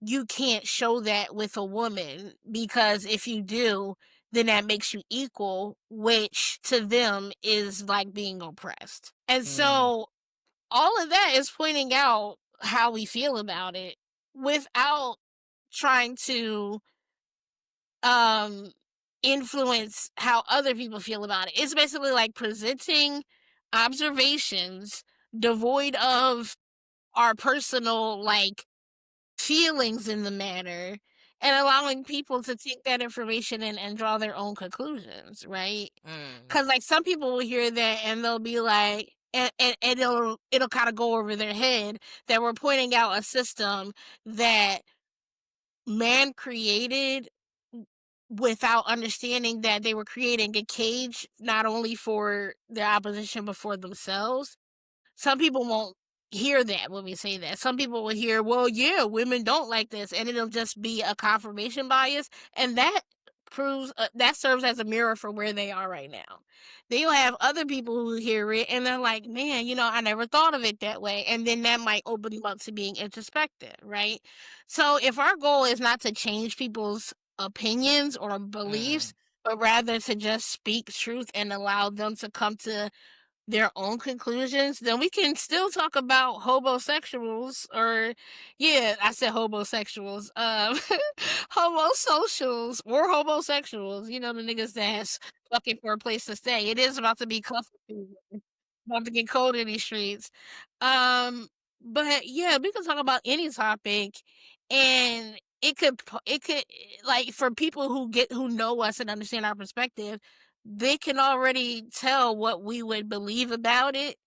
you can't show that with a woman, because if you do, then that makes you equal, which to them is like being oppressed. And Mm, so all of that is pointing out how we feel about it without trying to um influence how other people feel about it. It's basically like presenting observations devoid of our personal like feelings in the matter, and allowing people to take that information and draw their own conclusions, right? mm. Because like some people will hear that and they'll be like, and it'll kind of go over their head that we're pointing out a system that man created without understanding that they were creating a cage not only for their opposition but for themselves. Some people won't hear that when we say that. Some people will hear, well, yeah, women don't like this, and it'll just be a confirmation bias, and that proves that serves as a mirror for where they are right now. Then you'll have other people who hear it and they're like, man, I never thought of it that way, and then that might open them up to being introspective, right? So if our goal is not to change people's opinions or beliefs, Mm. but rather to just speak truth and allow them to come to their own conclusions, then we can still talk about homosexuals, or yeah, I said homosexuals, homosocials or homosexuals, the niggas that's looking for a place to stay. It is about to be cluster season. About to get cold in these streets. Um, but yeah, we can talk about any topic, and it could like for people who know us and understand our perspective, they can already tell what we would believe about it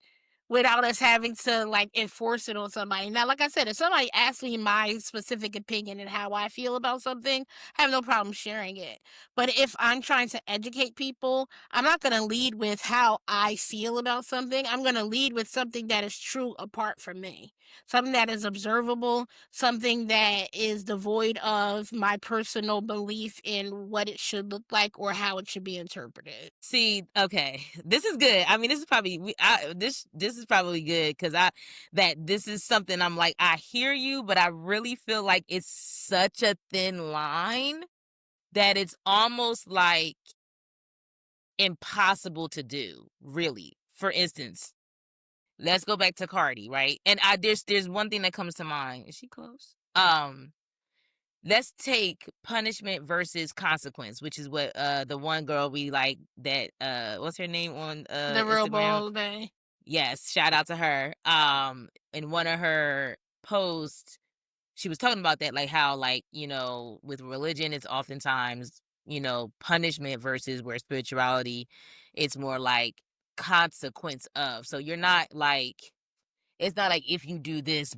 without us having to like enforce it on somebody. Now, like I said, if somebody asks me my specific opinion and how I feel about something, I have no problem sharing it. But if I'm trying to educate people, I'm not going to lead with how I feel about something. I'm going to lead with something that is true apart from me, something that is observable, something that is devoid of my personal belief in what it should look like or how it should be interpreted. See, okay, this is good. I mean, this is probably this is probably good because this is something I'm like, I hear you, but I really feel like it's such a thin line that it's almost like impossible to do, really. For instance, let's go back to Cardi, right? And there's one thing that comes to mind. Is she close? Let's take punishment versus consequence, which is what the one girl we like that what's her name on The real Instagram? holiday. Yes, shout out to her. In one of her posts, she was talking about that, like how, like, with religion it's oftentimes, punishment versus where spirituality it's more like consequence of. So you're not like, it's not like if you do this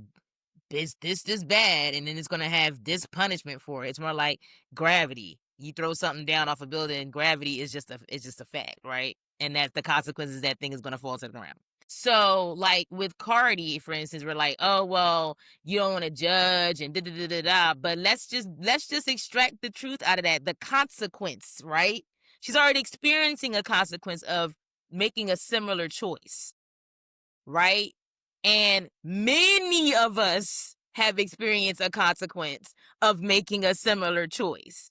bad and then it's gonna have this punishment for it. It's more like gravity. You throw something down off a building, gravity is just a fact, right? And that's the consequences, that thing is gonna fall to the ground. So, like with Cardi, for instance, we're like, oh well, you don't want to judge and da da da da da. But let's just extract the truth out of that. The consequence, right? She's already experiencing a consequence of making a similar choice, right? And many of us have experienced a consequence of making a similar choice.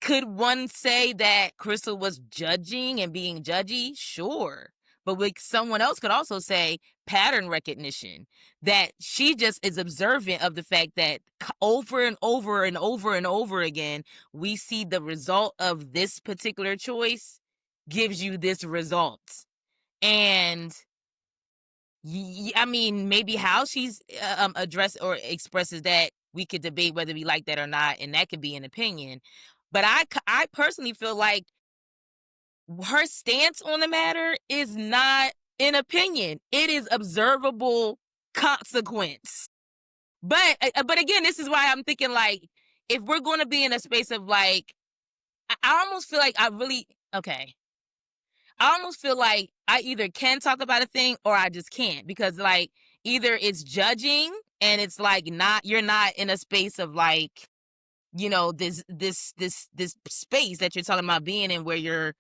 Could one say that Crystal was judging and being judgy? Sure. But someone else could also say pattern recognition, that she just is observant of the fact that over and over and over and over again, we see the result of this particular choice gives you this result. And I mean, maybe how she's addressed or expresses that, we could debate whether we like that or not, and that could be an opinion. But I personally feel like her stance on the matter is not an opinion; it is observable consequence. But again, this is why I'm thinking, like, if we're going to be in a space of like, I almost feel like I really okay. I almost feel like I either can talk about a thing or I just can't, because like either it's judging and it's like you're not in a space of like, this space that you're talking about being in, where you're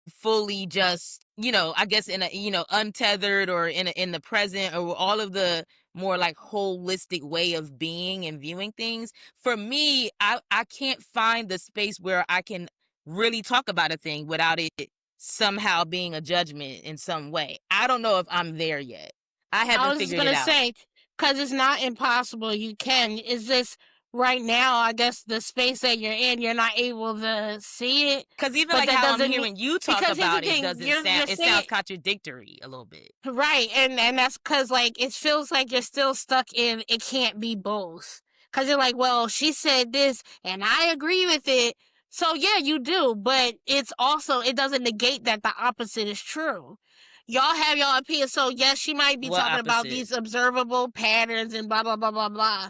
fully just, I guess in a, untethered or in the present or all of the more like holistic way of being and viewing things. For me, I can't find the space where I can really talk about a thing without it somehow being a judgment in some way. I don't know if I'm there yet. I I haven't was just figured it gonna out. say, cause it's not impossible, you can. It's just right now, I guess the space that you're in, you're not able to see it, Cause even but like that how I'm doesn't mean hearing you talk because here's the about it thing, doesn't sound, you're it saying sounds contradictory a little bit. right, and that's cause like it feels like you're still stuck in it can't be both. Cause you're like, well, she said this and I agree with it. So yeah, you do, but it's also it doesn't negate that the opposite is true. Y'all have y'all opinion. So yes, she might be What talking about opposite? these observable patterns and blah blah blah blah blah.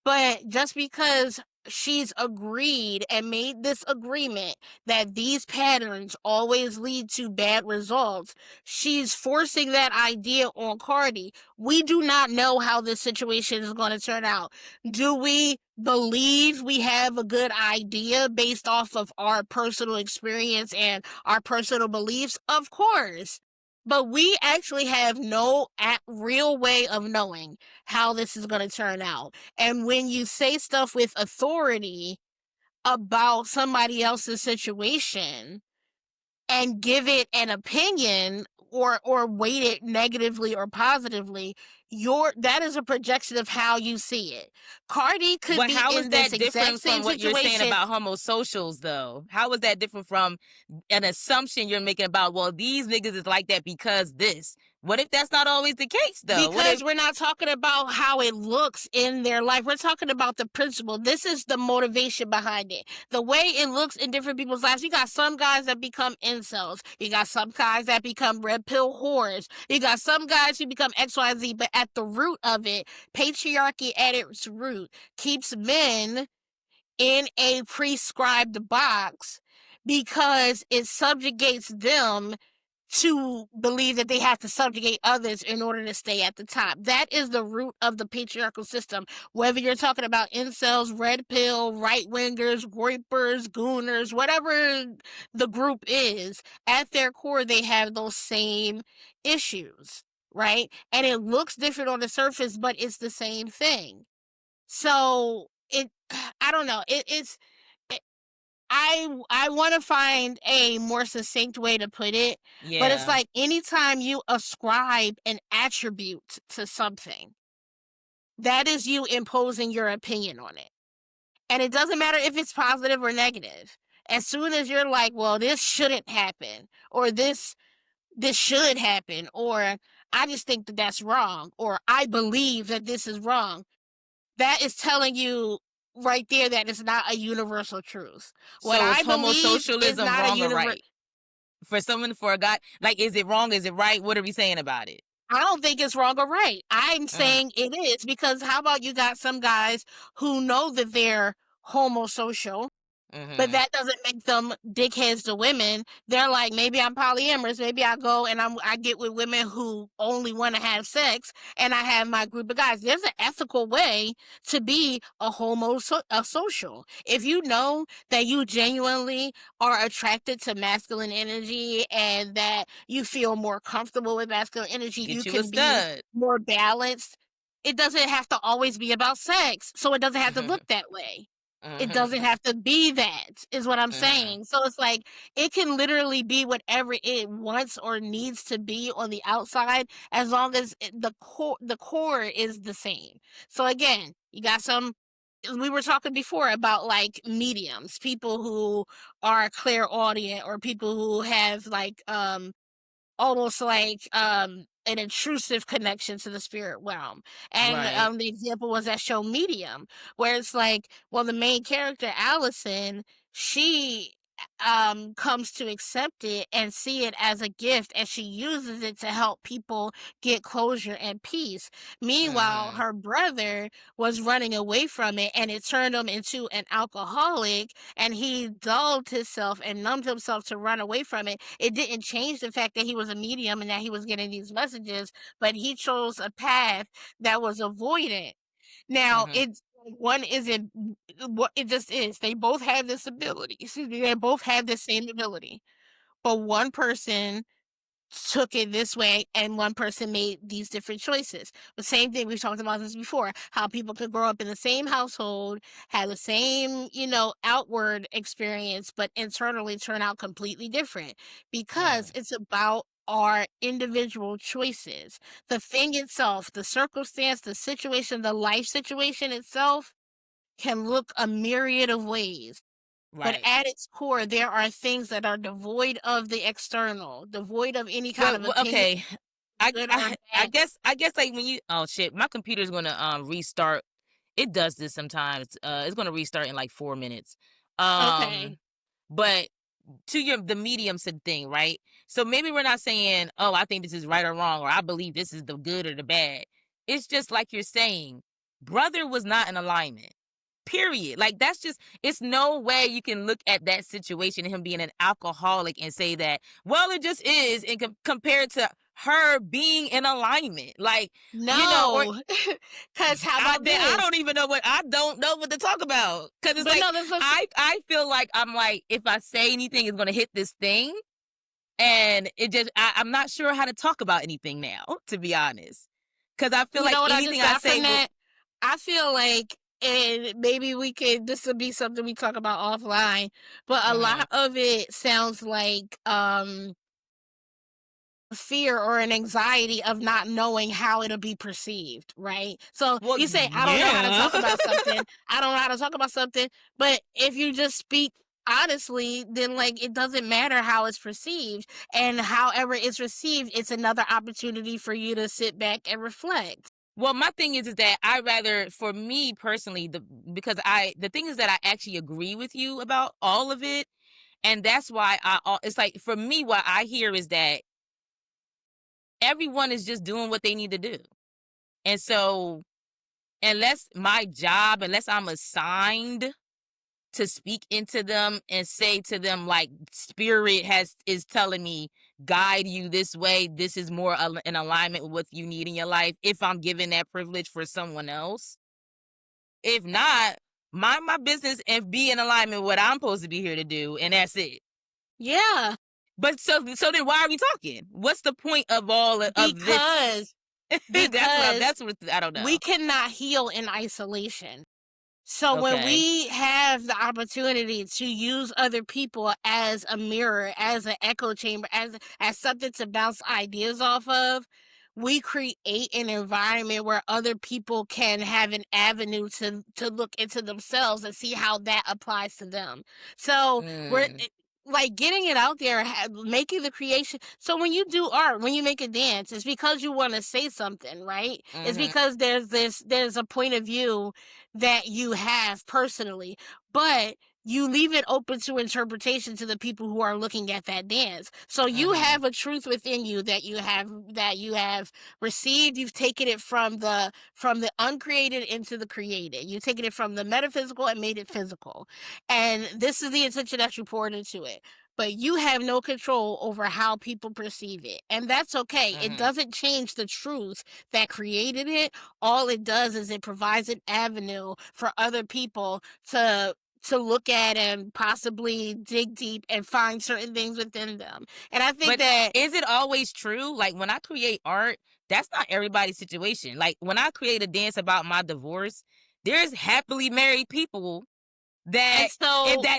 But just because she's agreed and made this agreement that these patterns always lead to bad results, she's forcing that idea on Cardi. We do not know how this situation is going to turn out. Do we believe we have a good idea based off of our personal experience and our personal beliefs? Of course. But we actually have no real way of knowing how this is going to turn out. And when you say stuff with authority about somebody else's situation, and give it an opinion or weight it negatively or positively, your that is a projection of how you see it. Cardi could But be how is in this that exact different same from what you're saying situation about homosocials, though? How is that different from an assumption you're making about, well, these niggas is like that because this? What if that's not always the case, though? What because if, we're not talking about how it looks in their life. We're talking about the principle. This is the motivation behind it. The way it looks in different people's lives. You got some guys that become incels. You got some guys that become red pill whores. You got some guys who become XYZ, but at the root of it, patriarchy at its root keeps men in a prescribed box because it subjugates them to believe that they have to subjugate others in order to stay at the top. That is the root of the patriarchal system. Whether you're talking about incels, red pill, right wingers, rapers, gooners, whatever the group is, at their core, they have those same issues, right? And it looks different on the surface, but it's the same thing. So I don't know. It, I want to find a more succinct way to put it, but it's yeah. like anytime you ascribe an attribute to something, that is you imposing your opinion on it. And it doesn't matter if it's positive or negative. As soon as you're like, well, this shouldn't happen, or this should happen, or I just think that that's wrong, or I believe that this is wrong, that is telling you right there that it's not a universal truth. What So is I believe is homosocialism not a wrong or universal. right? For a guy, like, is it wrong? Is it right? What are we saying about it? I don't think it's wrong or right. I'm Mm, saying it is because how about you got some guys who know that they're homosocial, but mm-hmm. that doesn't make them dickheads to women. They're like, maybe I'm polyamorous. Maybe I go and I get with women who only want to have sex, and I have my group of guys. There's an ethical way to be a social. If you know that you genuinely are attracted to masculine energy and that you feel more comfortable with masculine energy, you Get you a can be stud. more balanced. It doesn't have to always be about sex, so it doesn't have to look that way. It doesn't Mm-hmm. have to be that, is what I'm Mm-hmm. saying. So it's like it can literally be whatever it wants or needs to be on the outside, as long as the core is the same. So again, you got some. We were talking before about like mediums, people who are clairaudient or people who have like almost like an intrusive connection to the spirit realm. And Right. the example was that show Medium, where it's like, well, the main character Allison, she comes to accept it and see it as a gift, and she uses it to help people get closure and peace. Meanwhile, Mm-hmm. her brother was running away from it, and it turned him into an alcoholic, and he dulled himself and numbed himself to run away from it. It didn't change the fact that he was a medium and that he was getting these messages, but he chose a path that was avoidant. Now, Mm-hmm. it's one isn't what it just is. They both have this ability. Excuse me, they both have the same ability. but one person took it this way and one person made these different choices. The same thing, we've talked about this before, how people could grow up in the same household, have the same, outward experience, but internally turn out completely different because Mm, it's about our individual choices. The thing itself, the circumstance, the situation, the life situation itself can look a myriad of ways. But right. at its core, there are things that are devoid of the external, devoid of any kind of opinion, Okay. I, good or I I bad. guess I guess like when you oh shit, my computer's gonna restart. It does this sometimes. It's gonna restart in like 4 minutes. Okay. Um, but to your the medium said thing, right? So maybe we're not saying, oh, I think this is right or wrong, or I believe this is the good or the bad. It's just like you're saying, brother was not in alignment. Period. Like that's just it's no way you can look at that situation, him being an alcoholic, and say that, well, it just is, and compared to her being in alignment. Like, or No. Because how about I this? don't even know I don't know what to talk about. Cause it's But like no, this was, I feel like I'm like, if I say anything, it's gonna hit this thing. And it just I'm not sure how to talk about anything now, to be honest. Cause I feel you like know what I anything just I got say from will that? I feel like, and maybe this would be something we talk about offline, but a mhm. lot of it sounds like, fear or an anxiety of not knowing how it'll be perceived, right? So Well, you say, I don't know how to yeah. talk about something. I don't know how to talk about something. But if you just speak honestly, then like it doesn't matter how it's perceived. And however it's received, it's another opportunity for you to sit back and reflect. Well, my thing is that I rather, for me personally, because the thing is that I actually agree with you about all of it, and that's why it's like for me, what I hear is that everyone is just doing what they need to do, and so unless I'm assigned to speak into them and say to them like spirit has is telling me guide you this way, this is more in alignment with what you need in your life, if I'm given that privilege for someone else. If not, mind my business and be in alignment with what I'm supposed to be here to do, and that's it. Yeah, But so then why are we talking? What's the point of all of this? because because That's what I don't know. we cannot heal in isolation. So when Okay. we have the opportunity to use other people as a mirror, as an echo chamber, as something to bounce ideas off of, we create an environment where other people can have an avenue to look into themselves and see how that applies to them. So Mm, like getting it out there, making the creation. So when you do art, when you make a dance, it's because you want to say something, right? It's mm-hmm, because there's a point of view that you have personally, but you leave it open to interpretation to the people who are looking at that dance. So you mm-hmm. have a truth within you that you have received. You've taken it from the uncreated into the created. You've taken it from the metaphysical and made it physical. And this is the intention that you poured into it. But you have no control over how people perceive it. And that's okay. It Mm-hmm. doesn't change the truth that created it. All it does is it provides an avenue for other people to look at and possibly dig deep and find certain things within them. And I think But that is it always true? Like when I create art, that's not everybody's situation. Like when I create a dance about my divorce, there's happily married people that and and so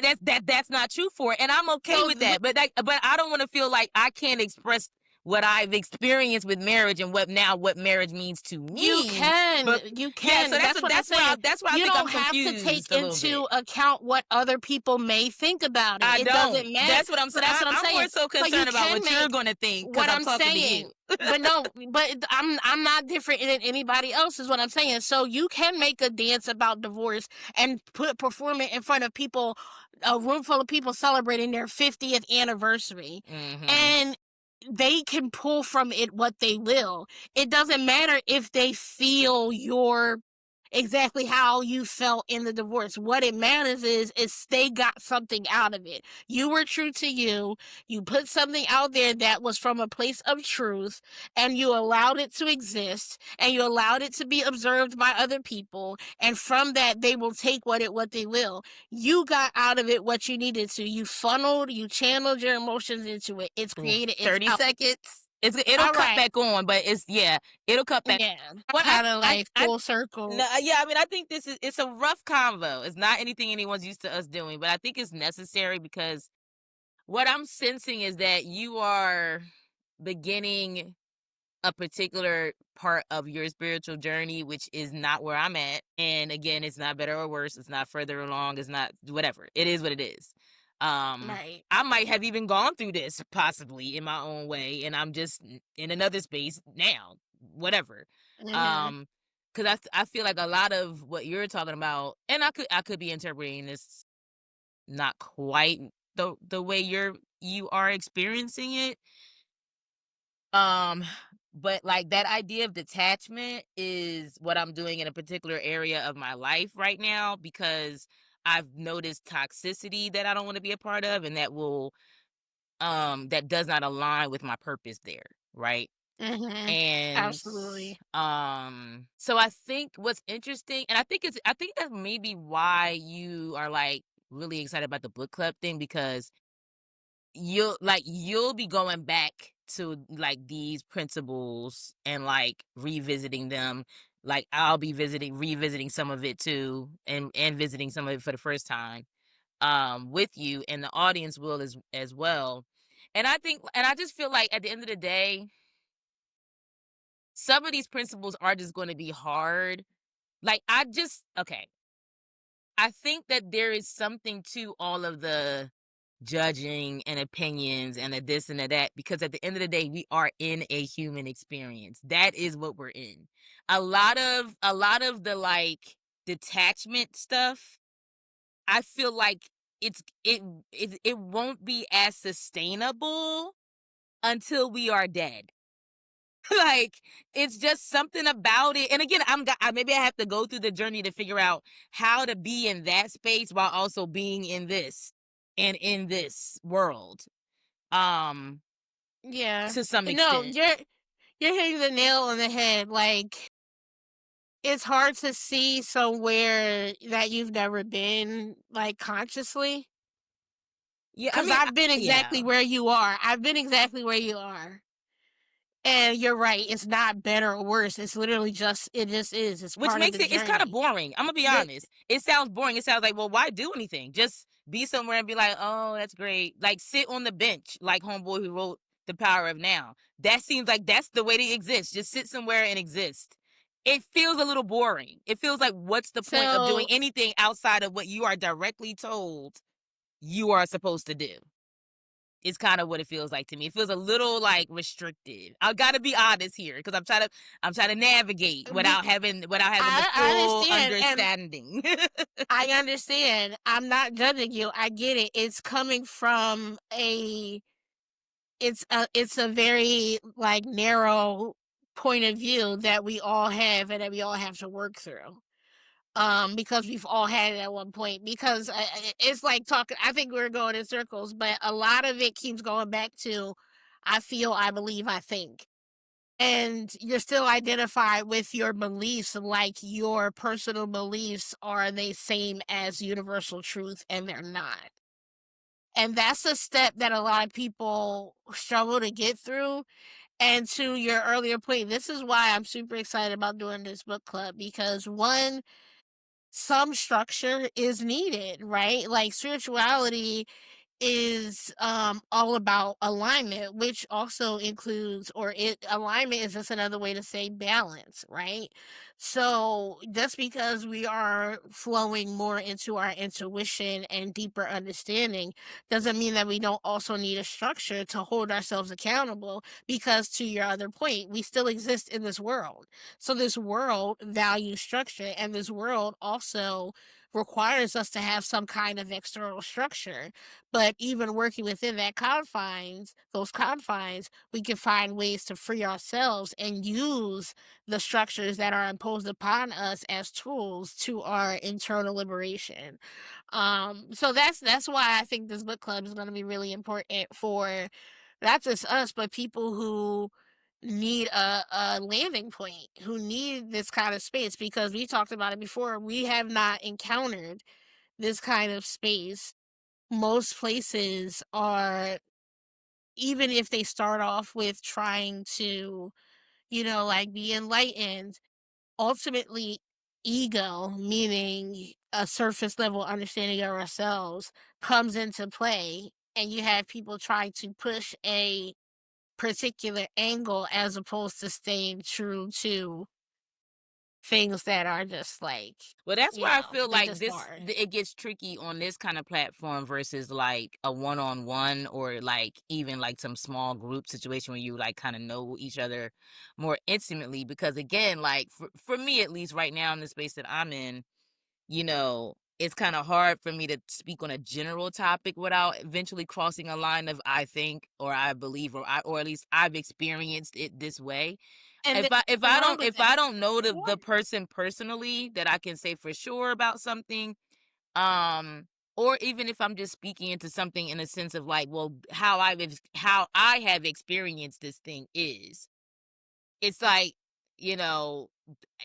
that's not true for it, and I'm okay so with that. But I don't want to feel like I can't express what I've experienced with marriage and what marriage means to me. But you yeah, so can. That's what I'm saying. that's where I You think I'm don't have to take confused a little bit. into account what other people may think about it. I It don't. doesn't matter. That's what I'm So saying. that's what I'm I'm more saying. so But you concerned about can what you're make going to think because what I'm I'm talking to saying. you. But no, but I'm not different than anybody else is what I'm saying. So you can make a dance about divorce and perform it in front of people, a room full of people celebrating their 50th anniversary. Hmm. And they can pull from it what they will. It doesn't matter if they feel your exactly how you felt in the divorce. What it matters is they got something out of it. You were true to you. You put something out there that was from a place of truth, and you allowed it to exist, and you allowed it to be observed by other people. And from that, they will take what they will. You got out of it what you needed to. You channeled your emotions into it. It's Ooh, created. It's 30 out. seconds? It'll All cut right. back on, but yeah, it'll cut back. Yeah. Well, Kind of like I full no, circle. yeah, I mean, I think it's a rough convo. It's not anything anyone's used to us doing, but I think it's necessary because what I'm sensing is that you are beginning a particular part of your spiritual journey, which is not where I'm at. And again, it's not better or worse. It's not further along. It's not whatever. It is what it is. Right. I might have even gone through this possibly in my own way, and I'm just in another space now. Whatever. Mhm. Um, because I feel like a lot of what you're talking about, and I could be interpreting this not quite the way you are experiencing it. Um, but like that idea of detachment is what I'm doing in a particular area of my life right now because I've noticed toxicity that I don't want to be a part of and that does not align with my purpose there, right? Mhm. And Absolutely. so I think what's interesting and I think that's maybe why you are like really excited about the book club thing because you'll be going back to like these principles and like revisiting them. Like I'll be revisiting some of it too and visiting some of it for the first time with you and the audience will as well. And I just feel like at the end of the day, some of these principles are just going to be hard. Like okay, I think that there is something to all of the judging and opinions and a this and a that because at the end of the day we are in a human experience. That is what we're in. A lot of the like detachment stuff, I feel like it's it won't be as sustainable until we are dead. Like it's just something about it. And again, maybe I have to go through the journey to figure out how to be in that space while also being in this and in this world. Um Yeah. to some No, extent. you're hitting the nail on the head. Like it's hard to see somewhere that you've never been, like consciously. Yeah, I Cause mean, I've been exactly yeah. where you are. I've been exactly where you are. And you're right. It's not better or worse. It's literally just it just is. It's Which part of makes the it's kind of journey. boring. I'm gonna be The honest. It sounds boring. It sounds like, well, why do anything? Just be somewhere and be like, oh, that's great. Like sit on the bench, like homeboy who wrote The Power of Now. That seems like that's the way to exist. Just sit somewhere and exist. It feels a little boring. It feels like what's the point of doing so anything outside of what you are directly told you are supposed to do? Is kind of what it feels like to me. It feels a little like restricted. I got to be honest here because I'm trying to navigate be, without having the I full understand, and understanding. I understand. I'm not judging you. I get it. It's coming from it's a very like narrow point of view that we all have and that we all have to work through. Because we've all had it at one point. Because it's like talking. I think we're going in circles, but a lot of it keeps going back to, I feel, I believe, I think, and you're still identified with your beliefs, like your personal beliefs are the same as universal truth, and they're not. And that's a step that a lot of people struggle to get through. And to your earlier point, this is why I'm super excited about doing this book club because one, some structure is needed, right? Like spirituality is all about alignment, which also includes, or it alignment is just another way to say balance, right? So just because we are flowing more into our intuition and deeper understanding doesn't mean that we don't also need a structure to hold ourselves accountable, because to your other point, we still exist in this world. So this world values structure, and this world also requires us to have some kind of external structure. But even working within those confines, we can find ways to free ourselves and use the structures that are imposed upon us as tools to our internal liberation. So that's why I think this book club is going to be really important for not just us, but people who need a landing point, who need this kind of space, because we talked about it before. We have not encountered this kind of space. Most places are, even if they start off with trying to, like be enlightened, ultimately ego, meaning a surface level understanding of ourselves, comes into play, and you have people trying to push a particular angle as opposed to staying true to things that are just like, Well, that's where I feel they like just are. it gets tricky on this kind of platform versus like a one-on-one, or like even like some small group situation where you like kind of know each other more intimately. Because again, like for me at least right now in the space that I'm in, it's kind of hard for me to speak on a general topic without eventually crossing a line of I think or I believe or at least I've experienced it this way. And If there's I if nothing I wrong don't with if that. I don't know the Yeah. person personally that I can say for sure about something, um or even if I'm just speaking into something in a sense of like, well, how I have experienced this thing is, it's like, you know,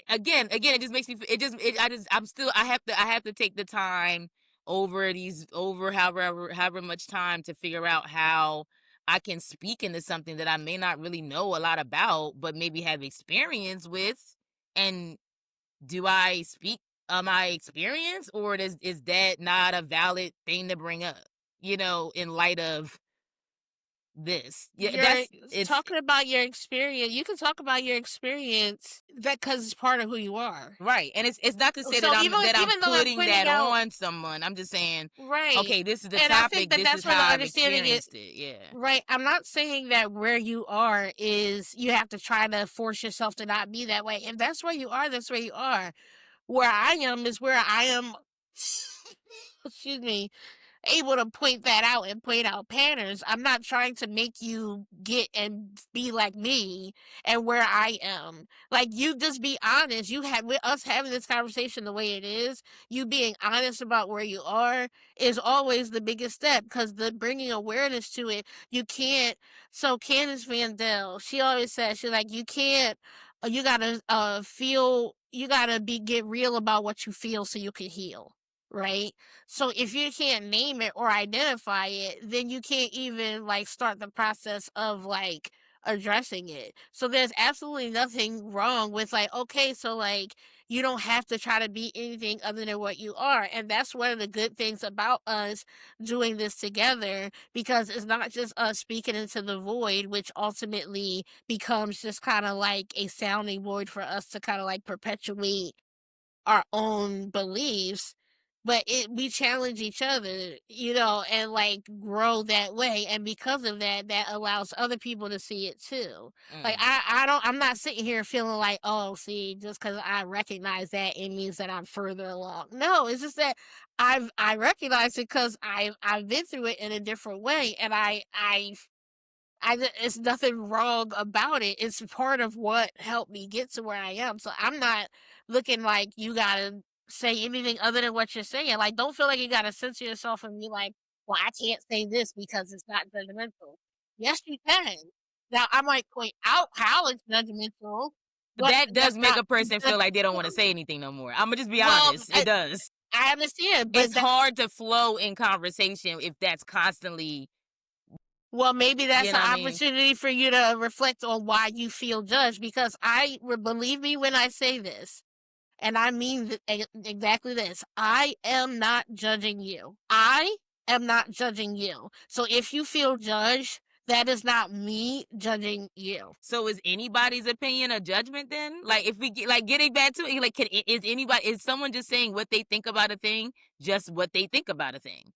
again, it just makes me it just it, I just I'm still I have to take the time over however much time to figure out how I can speak into something that I may not really know a lot about but maybe have experience with. And do I speak my experience, or is that not a valid thing to bring up, in light of this? Yeah, You're that's it's talking about your experience. You can talk about your experience that because it's part of who you are. right. And it's not to say that So I'm even though I'm putting pointing that out, on someone. I'm just saying, right, okay, this is the and I think topic, that this that's is where the how I've understanding it. experienced it. Yeah. Right. I'm not saying that where you are is you have to try to force yourself to not be that way. If that's where you are, that's where you are. Where I am is where I am, excuse me, able to point that out and point out patterns. I'm not trying to make you get and be like me and where I am. Like, you just be honest. You have with us having this conversation the way it is, you being honest about where you are is always the biggest step, because the bringing awareness to it, you can't. So Candace Vandell, she always says, she's like, you can't, you gotta feel, you gotta get real about what you feel so you can heal, right? So if you can't name it or identify it, then you can't even like start the process of like addressing it. So there's absolutely nothing wrong with like, okay, so like you don't have to try to be anything other than what you are. And that's one of the good things about us doing this together, because it's not just us speaking into the void, which ultimately becomes just kind of like a sounding board for us to kind of like perpetuate our own beliefs, but we challenge each other, and like grow that way. And because of that, that allows other people to see it too. Like, Mm, I'm not sitting here feeling like, oh, see, just because I recognize that, it means that I'm further along. No, it's just that I recognize it because I've been through it in a different way, and it's nothing wrong about it. It's part of what helped me get to where I am. So I'm not looking like you gotta say anything other than what you're saying. Like, don't feel like you gotta censor yourself and be like, well, I can't say this because it's not judgmental. Yes, you can. Now, I might point out how it's judgmental, but but that does that's make not a person feel judgmental. like they don't want to say anything no more. I'm gonna just be Well, honest, it does. I understand, It's but that's, hard to flow in conversation if that's constantly, well, maybe that's you an know what I mean. opportunity for you to reflect on why you feel judged. Because believe me when I say this, and I mean exactly this. I am not judging you. I am not judging you. So if you feel judged, that is not me judging you. So is anybody's opinion a judgment then? Like if we get like getting back to it, like is someone just saying what they think about a thing, just what they think about a thing,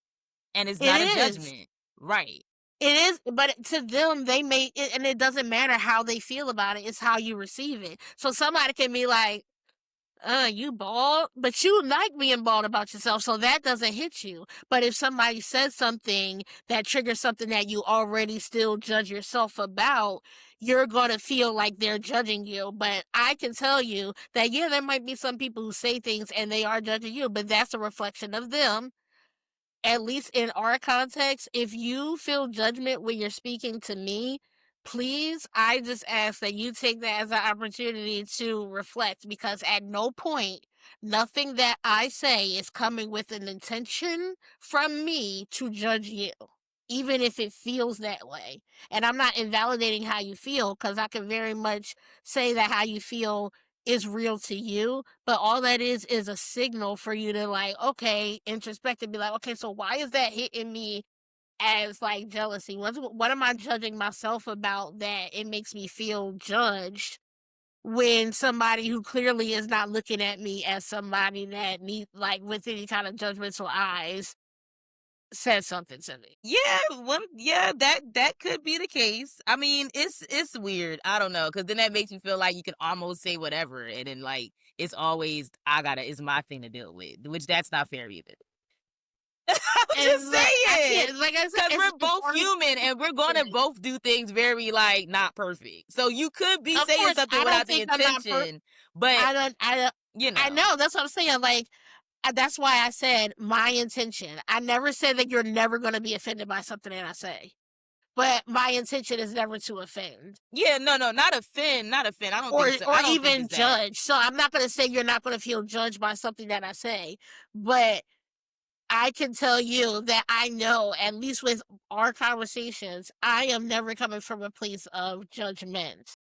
and it's It not a is. judgment, right? It is, but to them, they may, and it doesn't matter how they feel about it. It's how you receive it. So somebody can be like, You bald, but you like being bald about yourself, so that doesn't hit you. But if somebody says something that triggers something that you already still judge yourself about, you're gonna feel like they're judging you. But I can tell you that, yeah, there might be some people who say things and they are judging you, but that's a reflection of them. At least in our context, if you feel judgment when you're speaking to me, please, I just ask that you take that as an opportunity to reflect, because at no point, nothing that I say is coming with an intention from me to judge you, even if it feels that way. And I'm not invalidating how you feel, because I can very much say that how you feel is real to you, but all that is a signal for you to, like, okay, introspect and be like, okay, so why is that hitting me as like jealousy? What am I judging myself about that it makes me feel judged, when somebody who clearly is not looking at me as somebody that need, like, with any kind of judgmental eyes, says something to me. Yeah, yeah, that could be the case. I mean, it's weird. I don't know, because then that makes me feel like you can almost say whatever, and then like it's always it's my thing to deal with, which that's not fair either. I'm And just like I saying, can't, like I said, because we're it's both our human and we're gonna intention. both do things very like not perfect. So you could be Of saying course, something I don't without the think I'm not intention, but I don't, you I know, know, that's what I'm saying, like, that's why I said my intention. I never said that you're never gonna be offended by something that I say, but my intention is never to offend yeah, no, no, not offend, not offend. I don't think so. or I don't think even it's that. judge. So I'm not gonna say you're not gonna feel judged by something that I say, but I can tell you that I know, at least with our conversations, I am never coming from a place of judgment.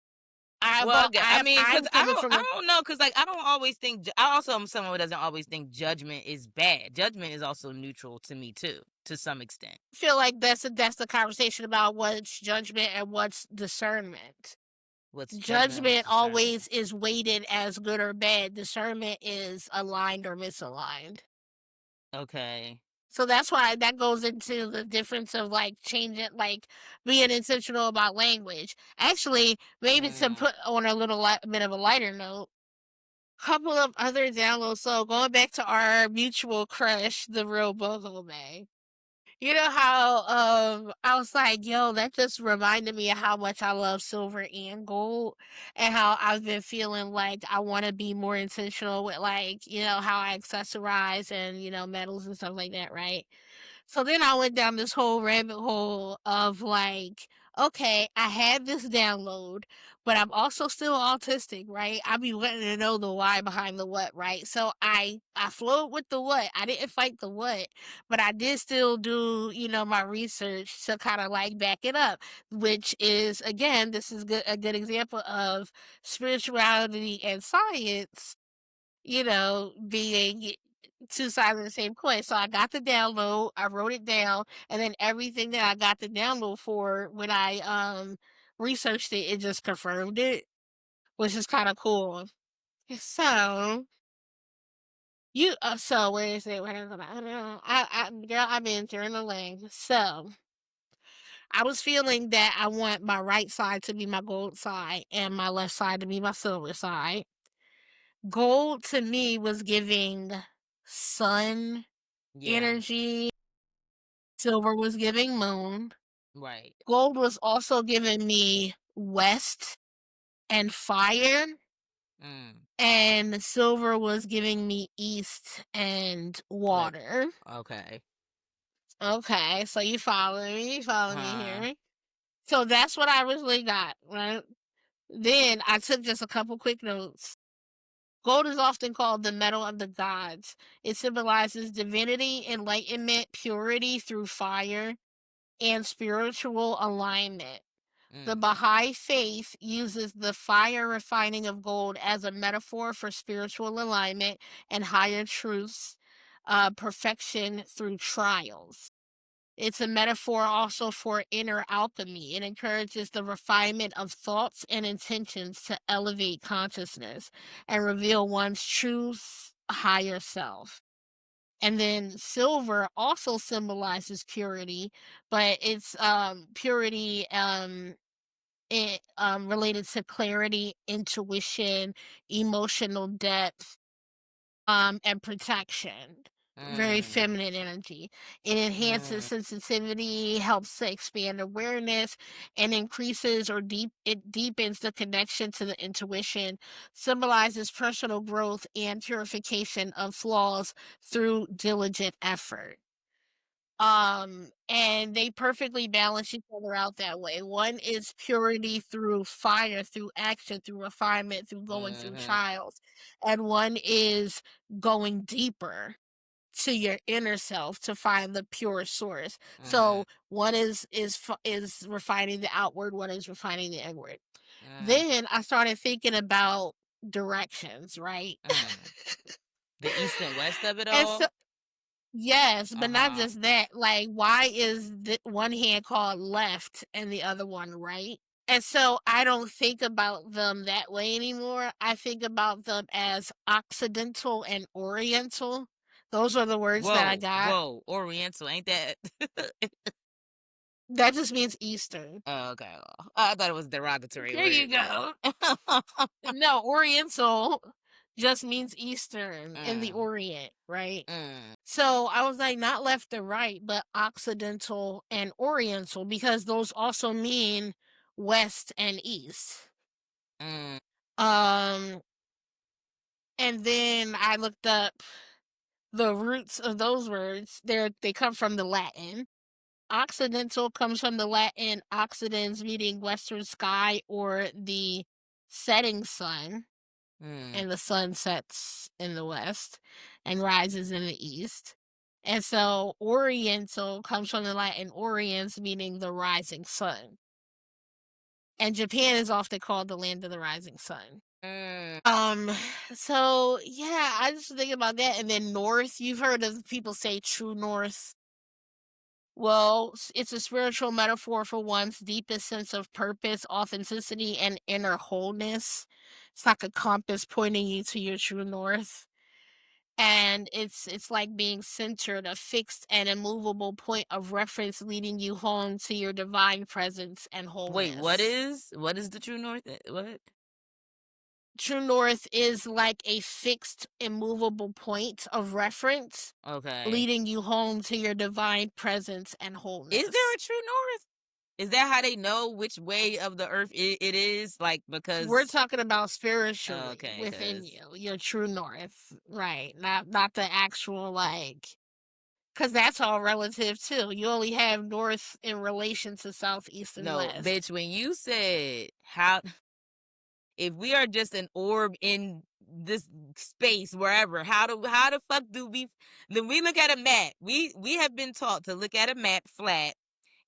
Well, okay. I mean, I'm because coming from I a don't know, because like I don't always think. I also am someone who doesn't always think judgment is bad. Judgment is also neutral to me too, to some extent. feel like that's the conversation about what's judgment and what's discernment. What's judgment and what's Judgment discernment? always is weighted as good or bad. Discernment is aligned or misaligned. Okay. So that's why that goes into the difference of like changing, like being intentional about language. Actually, maybe to Mm, put on a little bit of a lighter note, couple of other downloads. So going back to our mutual crush, the real Bogome. You know how I was like, yo, that just reminded me of how much I love silver and gold, and how I've been feeling like I want to be more intentional with, like, how I accessorize and, metals and stuff like that, right? So then I went down this whole rabbit hole of like, okay, I had this download, but I'm also still autistic, right? I be wanting to know the why behind the what, right? So I flowed with the what. I didn't fight the what, but I did still do, my research to kind of like back it up, which is, again, this is a good example of spirituality and science, being two sides of the same coin. So I got the download, I wrote it down, and then everything that I got the download for, when I researched it, it just confirmed it, which is kind of cool. So so where is it? Where is it? I don't know. Girl, I've been journaling. So I was feeling that I want my right side to be my gold side and my left side to be my silver side. Gold to me was giving sun yeah. energy, silver was giving moon. Right. Gold was also giving me west and fire, Mm. and silver was giving me east and Like. water. Okay. Okay, so you follow me Huh. here. So that's what I originally got, right? Then I took just a couple quick notes. Gold is often called the metal of the gods. It symbolizes divinity, enlightenment, purity through fire, and spiritual alignment. The Mm. Baha'i faith uses the fire refining of gold as a metaphor for spiritual alignment and higher truths, perfection through trials. It's a metaphor also for inner alchemy. It encourages the refinement of thoughts and intentions to elevate consciousness and reveal one's true higher self. And then silver also symbolizes purity, but it's purity related to clarity, intuition, emotional depth. and protection. Very Mm, feminine energy. It enhances mm, sensitivity, helps to expand awareness, and increases or it deepens the connection to the intuition, symbolizes personal growth and purification of flaws through diligent effort. And they perfectly balance each other out that way. One is purity through fire, through action, through refinement, through going through mhm, trials, and one is going deeper to your inner self to find the pure source. mhm, So one is refining the outward, one is refining the inward. mm, Then I started thinking about directions, right? mm. The east and west of it And so all? yes, but not Uh-huh. just that. Like, why is the one hand called left and the other one right? And so I don't think about them that way anymore. I think about them as Occidental and Oriental. Those are the words that I Whoa, got. whoa, Oriental, ain't that? That just means Eastern. Oh, okay. Well, I thought it was a derogatory There you word. go. No, Oriental just means Eastern in the Mm, Orient, right? mm, So I was like, not left or right, but Occidental and Oriental, because those also mean West and East. mm, Um, and then I looked up the roots of those words. They come from the Latin. Occidental comes from the Latin occidens, meaning western sky or the setting sun, mm, and the sun sets in the west and rises in the east. And so Oriental comes from the Latin oriens, meaning the rising sun. And Japan is often called the land of the rising sun. mm. Um, so yeah, I just think about that. And then north, you've heard of people say true north. Well, it's a spiritual metaphor for one's deepest sense of purpose, authenticity, and inner wholeness. It's like a compass pointing you to your true north. And it's like being centered, a fixed and immovable point of reference leading you home to your divine presence and Wait, wholeness. what is the true north? What? True north is like a fixed, immovable point of reference Okay. leading you home to your divine presence and Is there wholeness. a true north? Is that how they know which way of the earth it is? Like, We're because, talking about spiritually okay, within because, you, your true north, right? Not the actual like, because that's all relative too. You only have north in relation to south, east, and no, west. bitch, when you said how, if we are just an orb in this space, wherever, how the fuck do we, then we look at a map. We have been taught to look at a map flat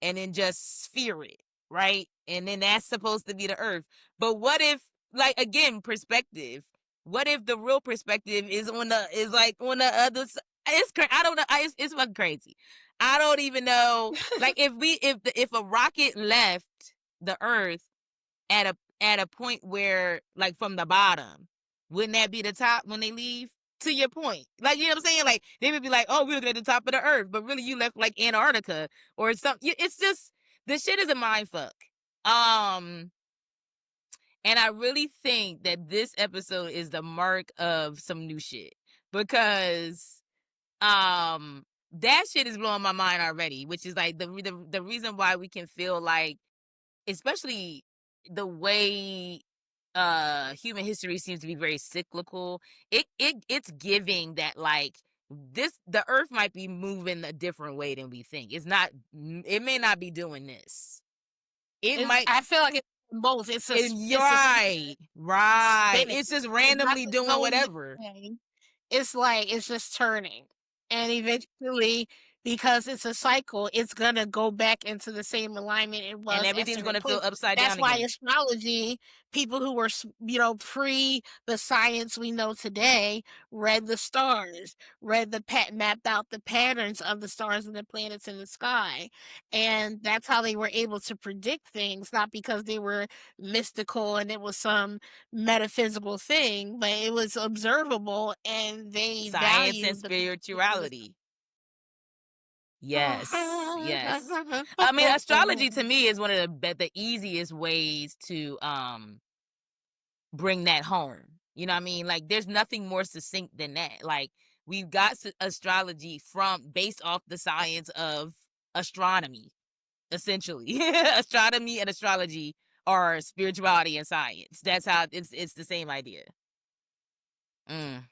and then just sphere it, right? And then that's supposed to be the earth. But what if, like, again, perspective? What if the real perspective is like on the other side? I don't know. It's fucking crazy. I don't even know. Like, if a rocket left the earth at a point where, like, from the bottom, wouldn't that be the top when they leave? To your point, like, you know what I'm saying? Like, they would be like, "Oh, we're looking at the top of the earth," but really, you left like Antarctica or something. It's just, this shit is a mind fuck. Um, and I really think that this episode is the mark of some new shit, because that shit is blowing my mind already. Which is like the reason why we can feel like, especially the way human history seems to be very cyclical. It's giving that, like, the earth might be moving a different way than we think. It may not be doing this. It It's, might. I feel like it's both. It's a Right, right. spinning. It's just It's not randomly just doing going this whatever. way. It's like it's just turning. And eventually, because it's a cycle, it's gonna go back into the same alignment it And was at everything's certain gonna feel points. upside That's down why again. astrology, people who were, pre the science we know today, read the stars, mapped out the patterns of the stars and the planets in the sky. And that's how they were able to predict things, not because they were mystical and it was some metaphysical thing, but it was observable and they Science and valued the position of the spirituality. Yes, yes. I mean, astrology to me is one of the easiest ways to bring that home. You know what I mean? Like, there's nothing more succinct than that. Like, we've got astrology from based off the science of astronomy, essentially. Astronomy and astrology are spirituality and science. That's how it's the same idea. Mm,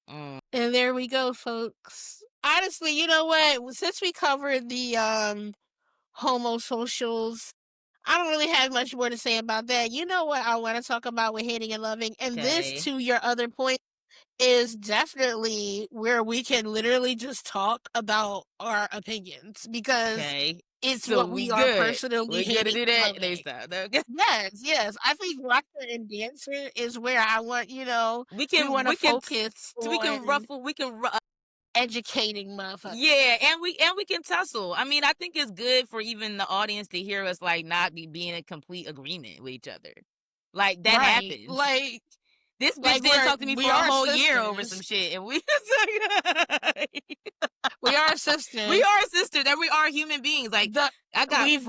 mm. And there we go, folks. Honestly, you know what? Since we covered the homosocials, I don't really have much more to say about that. You know what I want to talk about with hating and loving? And this, Okay. to your other point, is definitely where we can literally just talk about our opinions because Okay. it's So what we we are good. personally We're good to hating do and that next loving. time. Okay. Yes, yes. I think Rocker and Dancer is where I want, we want to focus We can on ruffle, educating motherfuckers. yeah, and we can tussle. I mean, I think it's good for even the audience to hear us like not being in complete agreement with each other. Like that Right. happens. This bitch Like didn't talk to me we for a are whole year over some sisters. shit, and we We are we sisters. are sisters, and we are human beings. Like The I got we've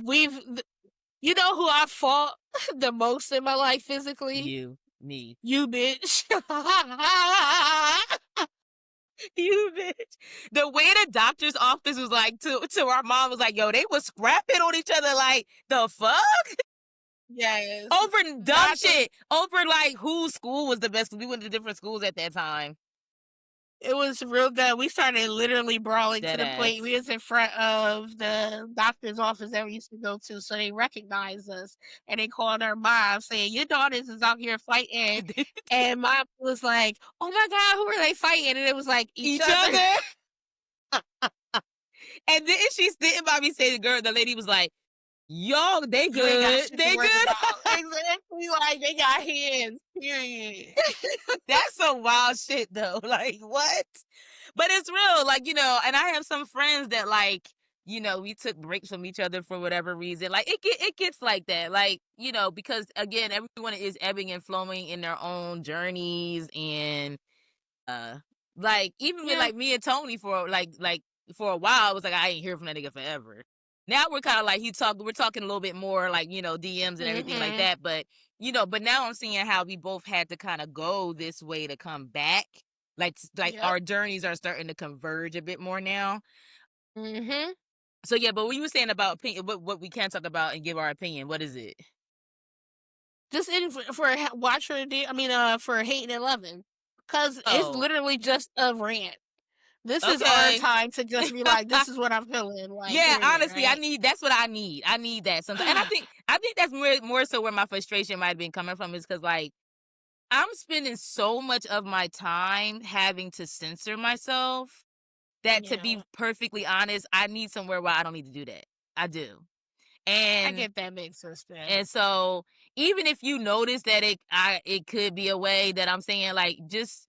You know who I fought the most in my life physically? you, me, You bitch. you bitch. The way the doctor's office was like to our mom was like, yo, they was scrapping on each other. Like the fuck. Yes. Over dumb Doctor, shit. Over like whose school was the best. We went to different schools at that time. it was real bad. We started literally brawling to Dead the point ass. we was in front of the doctor's office that we used to go to, so they recognized us and they called our mom saying, "Your daughters is out here fighting." And mom was like, "Oh my god, who are they fighting?" And it was like each Each other. other. And then she sitting by me say the lady was like, y'all, they You ain't got good. shit to They worry good. about. Exactly, like they got hands. Period. That's some wild shit though. Like what? But it's real. Like, and I have some friends that like, we took breaks from each other for whatever reason. Like it gets like that. Like, because again, everyone is ebbing and flowing in their own journeys and uh like even with Yeah. like me and Tony for for a while, it was like I ain't hear from that nigga forever. Now we're kind of like we're talking a little bit more like, DMs and everything like Mm-hmm. that. But but now I'm seeing how we both had to kind of go this way to come back. Like Yep. our journeys are starting to converge a bit more now. Mm-hmm. So yeah, but what you were saying about opinion, what we can talk about and give our opinion, what is it? Just in for watch her. For hating and loving, because it's Oh, literally just a rant. This is our okay. time to just be like, this is what I'm feeling. Like, Yeah, period. honestly, Right. that's what I need. I need that sometimes. And I think that's more so where my frustration might have been coming from is because like I'm spending so much of my time having to censor myself that to Yeah. be perfectly honest, I need somewhere where I don't need to do that. I do. I And get that big sister. and so even if you notice that it could be a way that I'm saying like just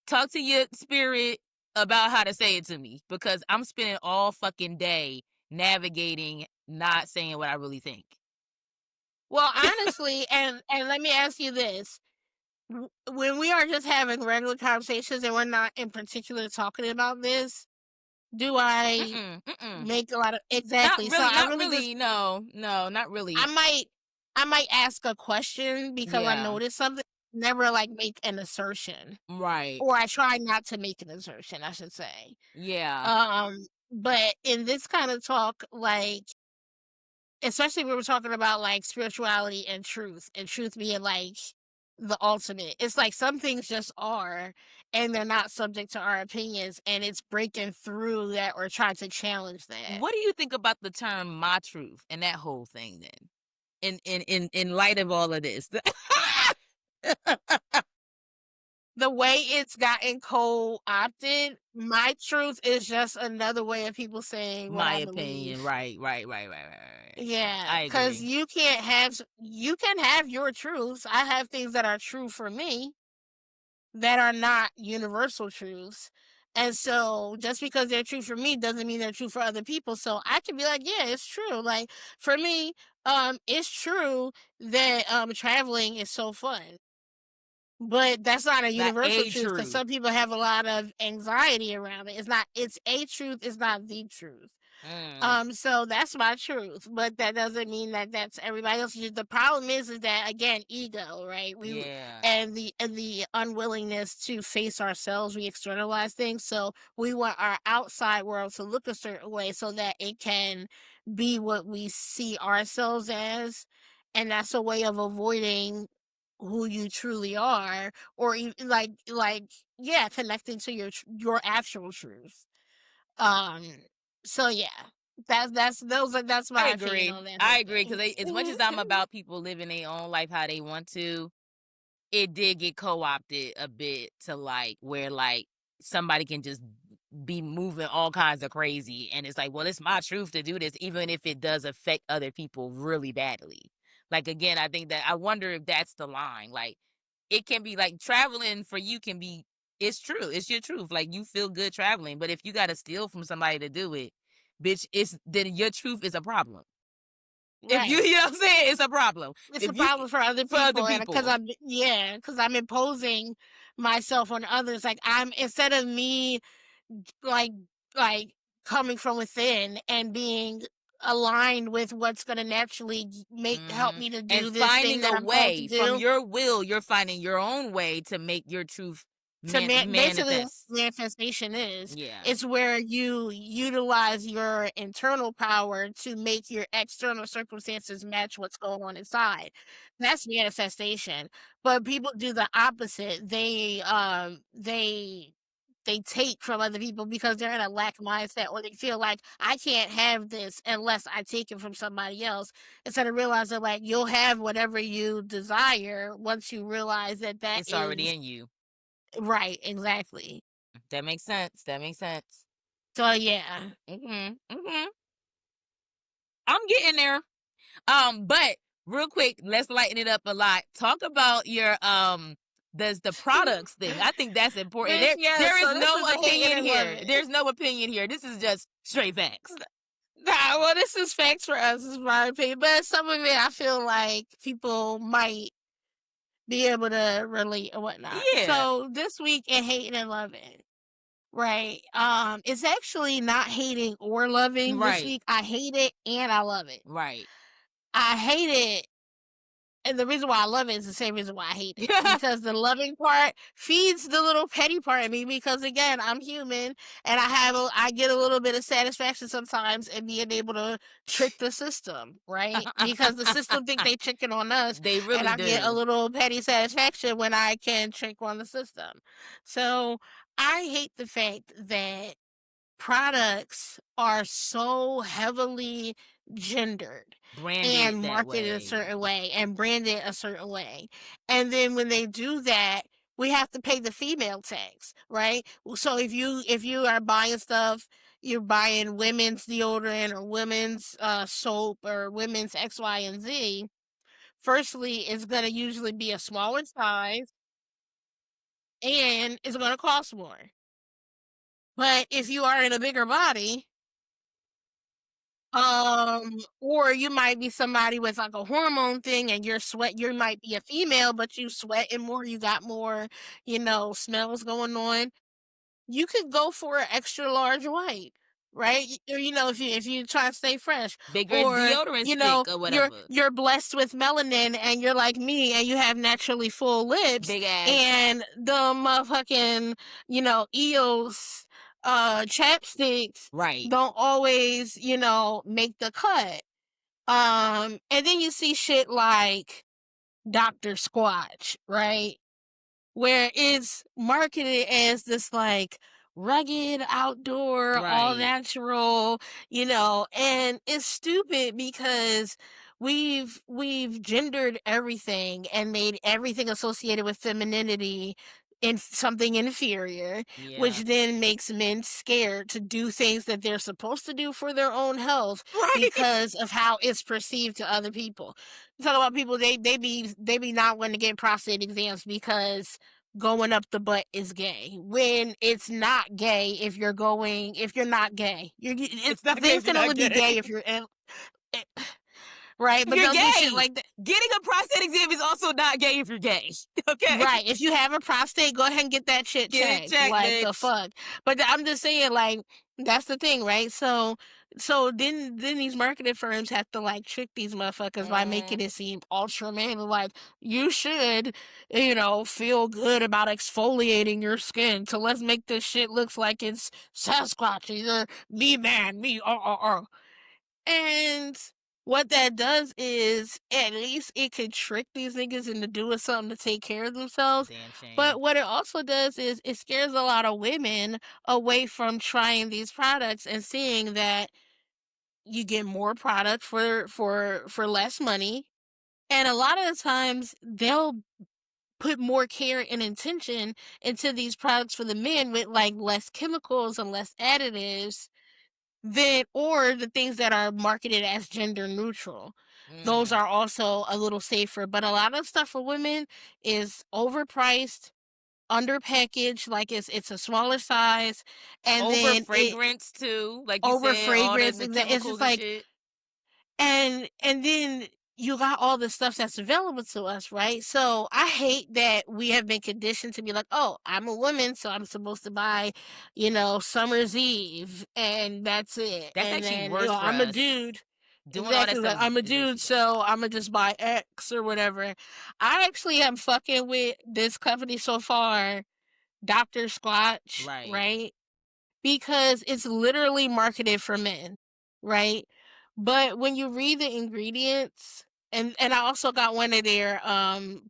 talk to your spirit about how to say it to me because I'm spending all fucking day navigating not saying what I really think. Well, honestly, and let me ask you this: when we are just having regular conversations and we're not in particular talking about this, do I Mm-mm, mm-mm. make a lot of exactly? So I Not really just really. No, no, not I really. might I might ask a question because I Yeah, noticed something. Never like make an assertion, right. or I try not to make an assertion. I should say. Yeah. But in this kind of talk, like especially when we're talking about like spirituality and truth being like the ultimate. It's like some things just are and they're not subject to our opinions and it's breaking through that or trying to challenge that. What do you think about the term "my truth" and that whole thing? Then, in light of all of this, The way it's gotten co-opted, my truth is just another way of people saying what my I opinion. believe. Right, right, right, right, right, right. Yeah, I because agree. you can have your truths. I have things that are true for me that are not universal truths. And so just because they're true for me doesn't mean they're true for other people. So I can be like, yeah, it's true. Like for me, it's true that traveling is so fun. But that's not a That universal a truth because truth. some people have a lot of anxiety around it. It's a truth, it's not the truth. Mm, So that's my truth, but that doesn't mean that that's everybody else's. The problem is that again, ego, right? yeah. And the unwillingness to face ourselves, we externalize things. So we want our outside world to look a certain way so that it can be what we see ourselves as, and that's a way of avoiding who you truly are, or even yeah, connecting to your actual truth. Um, so yeah, that's I my opinion agree. on that I whole agree thing. because as much as I'm about people living their own life how they want to, it did get co-opted a bit to like where like somebody can just be moving all kinds of crazy and it's like, well, it's my truth to do this even if it does affect other people really badly. Like again, I think that I wonder if that's the line. Like it can be like traveling for you can be it's true. It's your truth. Like you feel good traveling, but if you got to steal from somebody to do it, bitch, it's then your truth is a problem. If you Right. you know what I'm saying, it's a problem. It's a If you problem for other for other people, and because people. I'm imposing myself on others. Like I'm instead of me like like coming from within and being aligned with what's gonna naturally help Mhm. me to And do this thing finding that a I'm called to way from do. your will, you're finding your own way to make your truth Basically what manifest. manifestation is, Yeah. it's where you utilize your internal power to make your external circumstances match what's going on inside. That's manifestation. But people do the opposite. They take from other people because they're in a lack mindset, or they feel like I can't have this unless I take it from somebody else, instead of realizing like you'll have whatever you desire once you realize that that It's already is in you. right, exactly. That makes sense. That makes sense. So yeah. Mhm. Mhm. I'm getting there. But real quick, let's lighten it up a lot. Talk about your the products thing. I think that's important. Bitch, yeah, There is so this no is a hate opinion and love here. it. There's no opinion here. This is just straight facts. Nah, well, this is facts for us, is my opinion. But some of it, I feel like people might be able to relate or whatnot. Yeah. So this week in hating and loving, right? It's actually not hating or loving this Right. week. I hate it and I love it. Right. I hate it. And the reason why I love it is the same reason why I hate it. Because the loving part feeds the little petty part of me, because again, I'm human and I get a little bit of satisfaction sometimes in being able to trick the system, right? Because the system think they tricking on us, They and really I get a do. little petty satisfaction when I can trick on the system. So I hate the fact that products are so heavily gendered and Branded that marketed a way. certain way and branded a certain way. And then when they do that, we have to pay the female tax, right? So if you are buying stuff, you're buying women's deodorant or women's soap or women's X, Y, and Z. Firstly, it's gonna usually be a smaller size and it's gonna cost more. But if you are in a bigger body, or you might be somebody with like a hormone thing and you might be a female, but you sweating more, you got more, smells going on. You could go for an extra large white, right? Or if you try to stay fresh, Bigger or deodorant stick or you're whatever. you're blessed with melanin and you're like me and you have naturally full lips, Big ass. and the motherfucking EOS chapsticks Right. don't always make the cut. And then you see shit like Dr. Squatch, right? Where it's marketed as this like rugged outdoor all Right. natural, and it's stupid because we've gendered everything and made everything associated with femininity in something inferior, Yeah. which then makes men scared to do things that they're supposed to do for their own health Right. because of how it's perceived to other people. You talk about people, they be not wanting to get prostate exams because going up the butt is gay, when it's not gay. If you're not gay, It's not gay things if you're can not only be gay. gay if you're right, If but you're they'll do shit gay, like that. getting a prostate exam is also not gay if you're gay. Okay? Right, if you have a prostate, go ahead and get that shit Get it checked, checked, like the bitch. fuck. But I'm just saying, like, that's the thing, right? So So then these marketing firms have to like trick these motherfuckers by making Mhm. it seem ultra manly. Like you should, feel good about exfoliating your skin. So let's make this shit looks like it's Sasquatch. Either me man, me And what that does is at least it could trick these niggas into doing something to take care of themselves. Damn shame. But what it also does is it scares a lot of women away from trying these products and seeing that you get more product for less money. And a lot of the times they'll put more care and intention into these products for the men with like less chemicals and less additives than or the things that are marketed as gender neutral. Those Mhm. are also a little safer, but a lot of stuff for women is overpriced, underpackaged, like it's a smaller size, and Over then it fragrance too, like you over said, all fragrance. the It's just chemicals and like shit. and then you got all the stuff that's available to us, right? So I hate that we have been conditioned to be like, oh, I'm a woman, so I'm supposed to buy, Summer's Eve, and that's it. That's And actually then, worse for I'm a us. dude. Doing all that Exactly. stuff Like I'm a is dude, actually worse. so I'm gonna just buy X or whatever. I actually am fucking with this company so far, Dr. Squatch, Right. right? Because it's literally marketed for men, right? But when you read the ingredients, and I also got one of their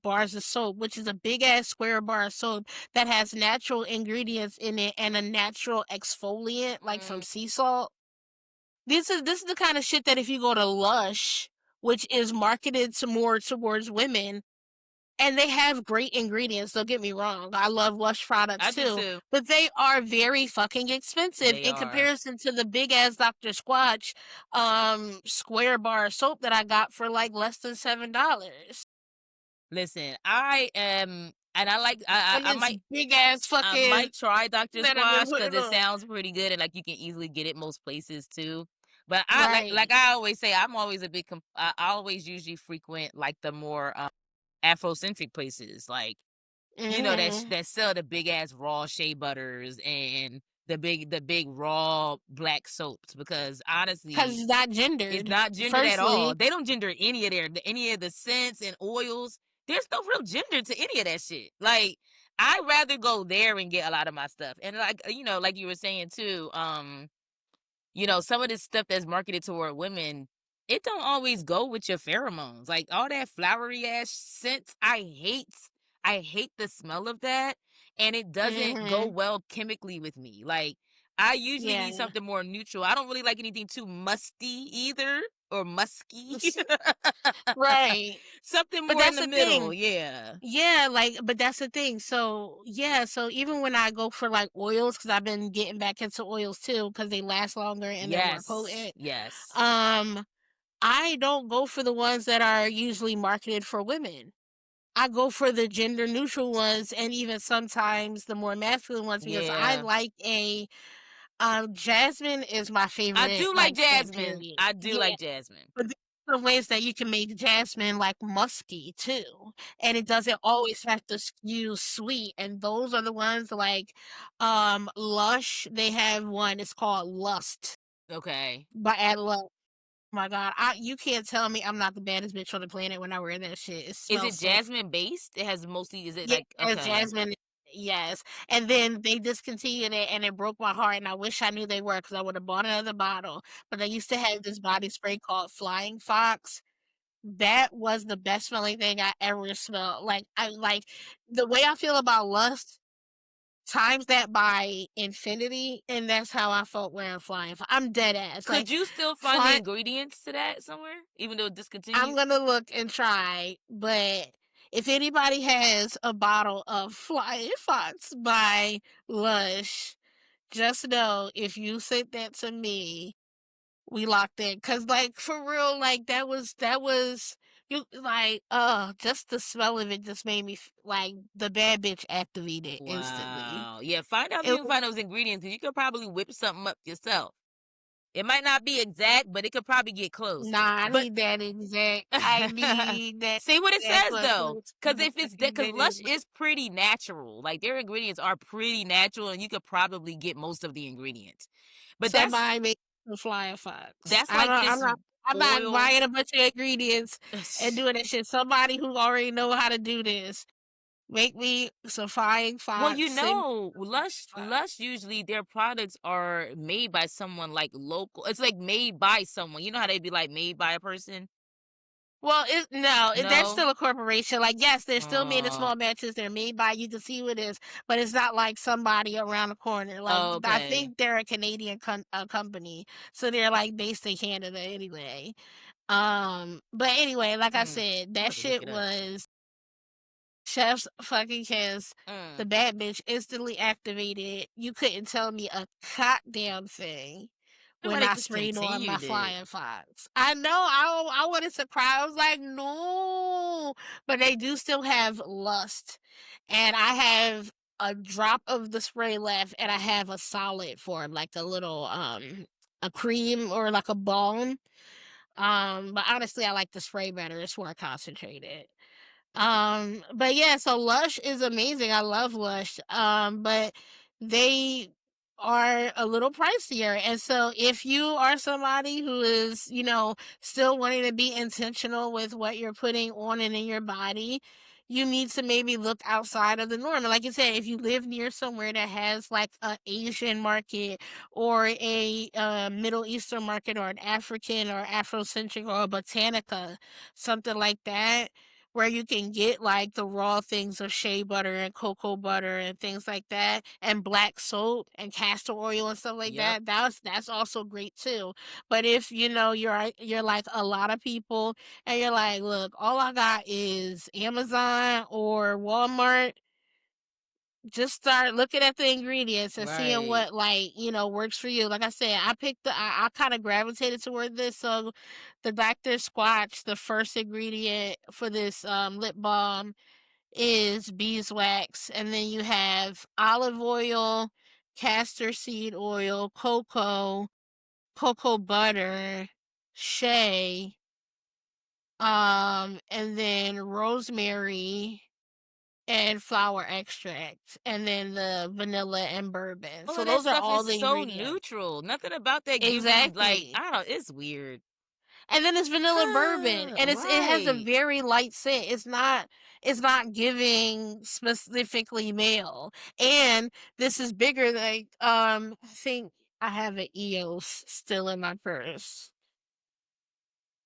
bars of soap, which is a big ass square bar of soap that has natural ingredients in it and a natural exfoliant like from Mm. sea salt. This is the kind of shit that if you go to Lush, which is marketed to more towards women, and they have great ingredients, don't get me wrong. I love Lush products I do too, too. but they are very fucking expensive They in are. comparison to the big ass Dr. Squatch square bar soap that I got for like less than $7. Listen, I am, and I like, And I this might, big ass I fucking might try Dr. that I've been Squash because putting it on. sounds pretty good and like you can easily get it most places too. But I like Right. I always say, I'm always a big. I always usually frequent like the more Afrocentric places, like Mm-hmm. that sell the big ass raw shea butters and the big raw black soaps because Cause honestly, it's not it's gendered. not gendered at all. Firstly. They don't gender any of the scents and oils. There's no real gender to any of that shit. Like I'd rather go there and get a lot of my stuff. And like like you were saying too, some of this stuff that's marketed toward women, it don't always go with your pheromones. Like all that flowery ass scents, I hate the smell of that, and it doesn't go Mm-hmm. well chemically with me. Like I usually need Yeah. something more neutral. I don't really like anything too musty either or musky. Right. Something But more in that's the the middle. thing. Yeah. Yeah, like, but that's the thing. So, yeah, so even when I go for like oils, because I've been getting back into oils too, because they last longer and they're more Yes. potent. Yes. Um, I don't go for the ones that are usually marketed for women. I go for the gender neutral ones and even sometimes the more masculine ones because I Yeah. like Jasmine is my I favorite do like like scent Jasmine. period. I do Yeah. like Jasmine. But there are ways that you can make jasmine, like, musky too, and it doesn't always have to skew sweet, and those are the ones like, Lush, they have one, it's called Lust Okay. by Adela. My god, I you can't tell me I'm not the baddest bitch on the planet when I wear that shit, it Is smells it so jasmine based? It has mostly is it yeah, like okay. jasmine yes, and then they discontinued it, and it broke my heart, and I wish I knew they were because I would've bought another bottle, but they used to have this body spray called Flying Fox. That was the best smelling thing I ever smelled. Like, the way I feel about Lust, times that by infinity, and that's how I felt wearing I'm dead ass. Could Like, you still find the fly ingredients to that somewhere, even though it I'm discontinued? gonna look and try, but if anybody has a bottle of Flying Fox by Lush, just know if you sent that to me, we locked in, cause like, for real, like, that was you like, just the smell of it just made me like, the bad bitch activated instantly. Wow. Yeah, find out if It you can find those ingredients because you could probably whip something up yourself. It might not be exact, but it could probably get close. Nah, I But need that exact I need that see what it exact says one though, close to because the if it's that, fucking because baby. Lush is pretty natural. Like their ingredients are pretty natural, and you could probably get most of the ingredients. But that's Somebody make some Flying Fox. That's like I'm this not I'm not oil. buying a bunch of ingredients and doing that shit. Somebody who already know how to do this. Make me some Flying Well, Fox, send me some Flying Fox. Lush usually their products are made by someone like local. It's like made by someone. You know how they be like made by a person? Well, that's No? still a corporation. Like, yes, they're still made in Oh, small batches. They're made by you can see who it is, but it's not like somebody around the corner. Like, I okay. think they're a Canadian company, so they're like based in Canada anyway. But anyway, like I Hmm. said, I'm that about to look shit it up. was chef's fucking kiss. The Mm. bad bitch instantly activated. You couldn't tell me a goddamn thing Why when they I just sprayed on my continued it? Flying Fox. I know. I wanted to cry. I was like, no, but they do still have Lust, and I have a drop of the spray left, and I have a solid form, like a little a cream or like a balm. But honestly, I like the spray better. It's more concentrated. But yeah, so Lush is amazing. I love Lush. But they are a little pricier. And so if you are somebody who is, still wanting to be intentional with what you're putting on and in your body, you need to maybe look outside of the norm. And like you said, if you live near somewhere that has like an Asian market or a Middle Eastern market or an African or Afrocentric or a Botanica, something like that, where you can get like the raw things of shea butter and cocoa butter and things like that, and black soap and castor oil and stuff like Yep. that. That's also great too. But if you're like a lot of people and you're like, look, all I got is Amazon or Walmart, just start looking at the ingredients and seeing Right. what works for you. Like I said, I kind of gravitated toward this. So the Dr. Squatch, the first ingredient for this lip balm is beeswax, and then you have olive oil, castor seed oil, cocoa butter, shea, and then rosemary and flower extract, and then the vanilla and bourbon. All So of that those are stuff all is the so ingredients. neutral. Nothing about that give me like Exactly. I don't know. It's weird. And then it's vanilla bourbon, and it has a Right. very light scent. It's not giving specifically male. And this is bigger. Like I think I have an EOS still in my purse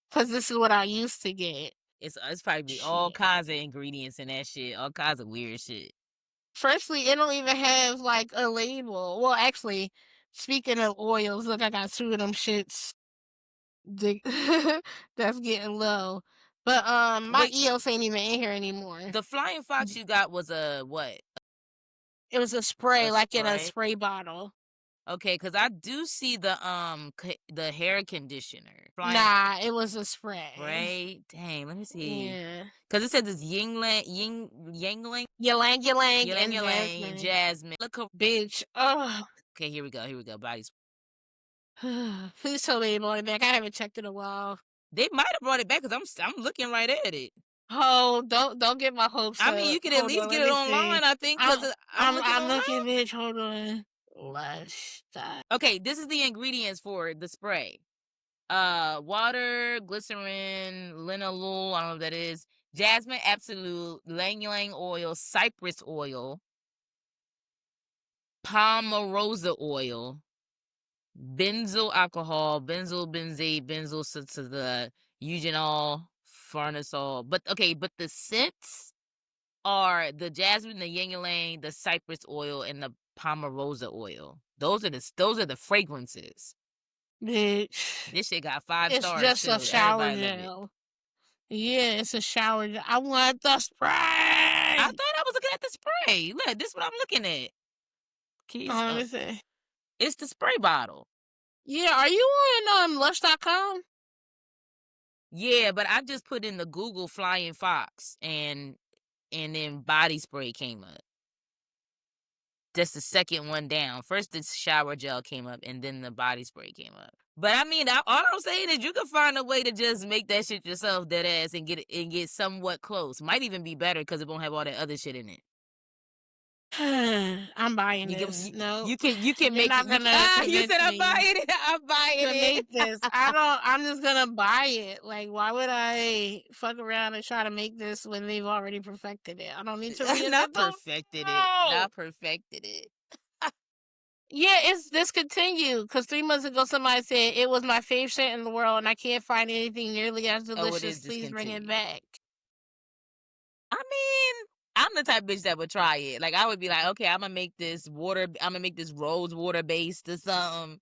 because this is what I used to get. It's probably all Shit. kinds of ingredients in that shit. All kinds of weird shit. Firstly, it don't even have like a label. Well, actually, speaking of oils, look, I got two of them shits. Dick- That's getting low. But my Wait, EOS ain't even in here anymore. the flying fox you got was a what? It was a A spray, like in a spray? spray bottle. Okay, because I do see the the hair conditioner flying Nah, it was a spray. spray. Dang, let me see. Yeah. Because it says it's Yingling, Ylang ylang Ylang and Ylang, Jasmine. Jasmine. Look, Bitch. Oh. okay, here we go. Here we go. Body spray. Please tell me they brought it back. I haven't checked in a while. They might have brought it back because I'm looking right at it. Oh, don't get my hopes I mean, up. you could at Hold least on, get let it me see. online, I think, because I'm I'm I'm looking I'm online. looking, bitch. Hold on. Lush. Stop. Okay, this is the ingredients for the spray. Water, glycerin, linalool, I don't know what that is. Jasmine absolute, lang ylang oil, cypress oil, palmarosa oil, benzyl alcohol, benzyl benzate, benzyl the eugenol, farnesol. But the scents are the jasmine, the yin ylang, the cypress oil, and the palmarosa oil. Those are the fragrances. Bitch. This shit got 5 It's stars just a too. shower Everybody love it. gel. Yeah, it's a shower gel. I want the I spray. thought I was looking at the spray. Look, this is what I'm looking at. Keys. Let me see. It's the spray bottle. Yeah, are you on Lush.com? Yeah, but I just put in the Google flying fox and then body spray came up. That's the second one down. First the shower gel came up and then the body spray came up. But I mean, all I'm saying is you can find a way to just make that shit yourself dead ass and get somewhat close. Might even be better because it won't have all that other shit in it. I'm buying You can this. No, you can you're make not it. gonna You convince said I'm me buying it. I'm buying to it. make this. I don't. I'm just gonna buy it. Like, why would I fuck around and try to make this when they've already perfected it? I don't need to Not reinvent the perfected it. wheel. Not perfected it. Yeah, it's discontinued because 3 months ago somebody said it was my favorite scent in the world and I can't find anything nearly as Oh, it is delicious. Please bring it discontinued. back. I mean, I'm the type of bitch that would try it. Like I would be like, okay, I'm gonna make this water. I'm gonna make this rose water based or something.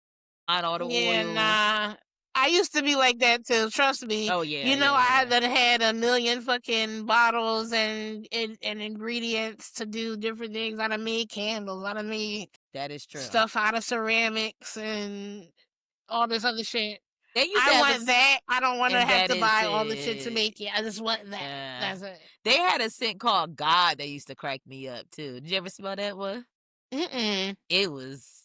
On all the Yeah, oils. nah. I used to be like that too. Trust me. Oh yeah, You know, yeah, I yeah. done had a million fucking bottles and ingredients to do different things. I done made candles. I done made That is true. stuff out of ceramics and all this other shit. They used to I have want that. I don't want to and have that to is buy all the shit to it. make it. I just want that. Yeah. That's it. They had a scent called God that used to crack me up too. Did you ever smell that one? Mm-mm. It was.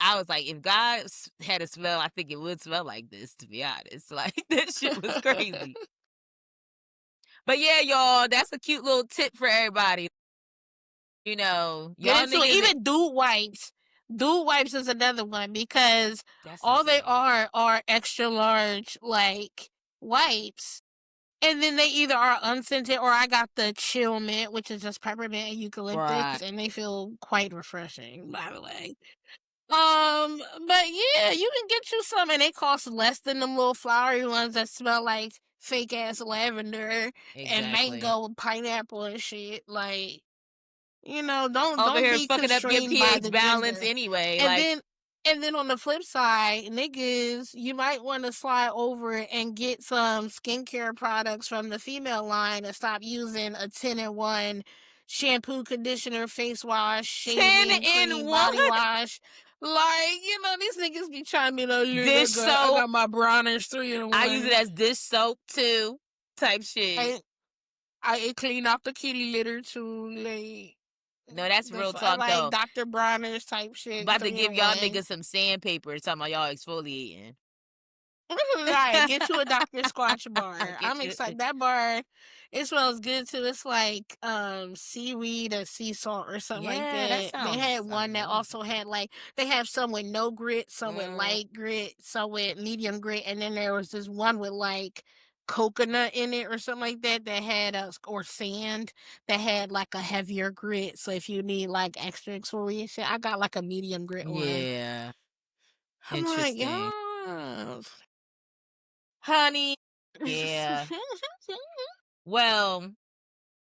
I was like, if God had a smell, I think it would smell like this. To be honest, like that shit was crazy. But yeah, y'all, that's a cute little tip for everybody. You know, Get y'all into it. niggas. Even dude wipes. Dude wipes is another one because That's all they insane. are extra large like wipes. And then they either are unscented or I got the chill mint, which is just peppermint and Right. eucalyptus, and they feel quite refreshing, by the way. But yeah, you can get you some, and they cost less than them little flowery ones that smell like fake ass lavender and Exactly. mango and pineapple and shit. Like, you know, don't Over don't here be fucking up your constrained by pH the balance gender. anyway. And Like, then and then on the flip side, niggas, you might want to slide over and get some skincare products from the female line and stop using a 10-in-1 shampoo, conditioner, face wash, 10 shaving in cream, one body wash. Like, you know, these niggas be trying to be like, look, dish I soap. got my bronzers 3 in I use it 1. as dish soap too. Type shit. I I clean off the kitty litter too, like No, that's real talk like though. Dr. Bronner's type shit, About to 3 give in y'all 1. niggas some sandpaper talking about y'all exfoliating. Right, get you a Dr. Squatch bar. Get I'm you. excited. That bar, it smells good too. It's like seaweed or sea salt or something like Yeah, that that. They sounds had one that also amazing. had like they have some with no grit, some with Mm, light grit, some with medium grit, and then there was this one with like coconut in it or something like that that had a or sand that had like a heavier grit. So if you need like extra exfoliation, I got like a medium grit one. yeah. I'm like, Interesting. yeah. Honey. Yeah. Well,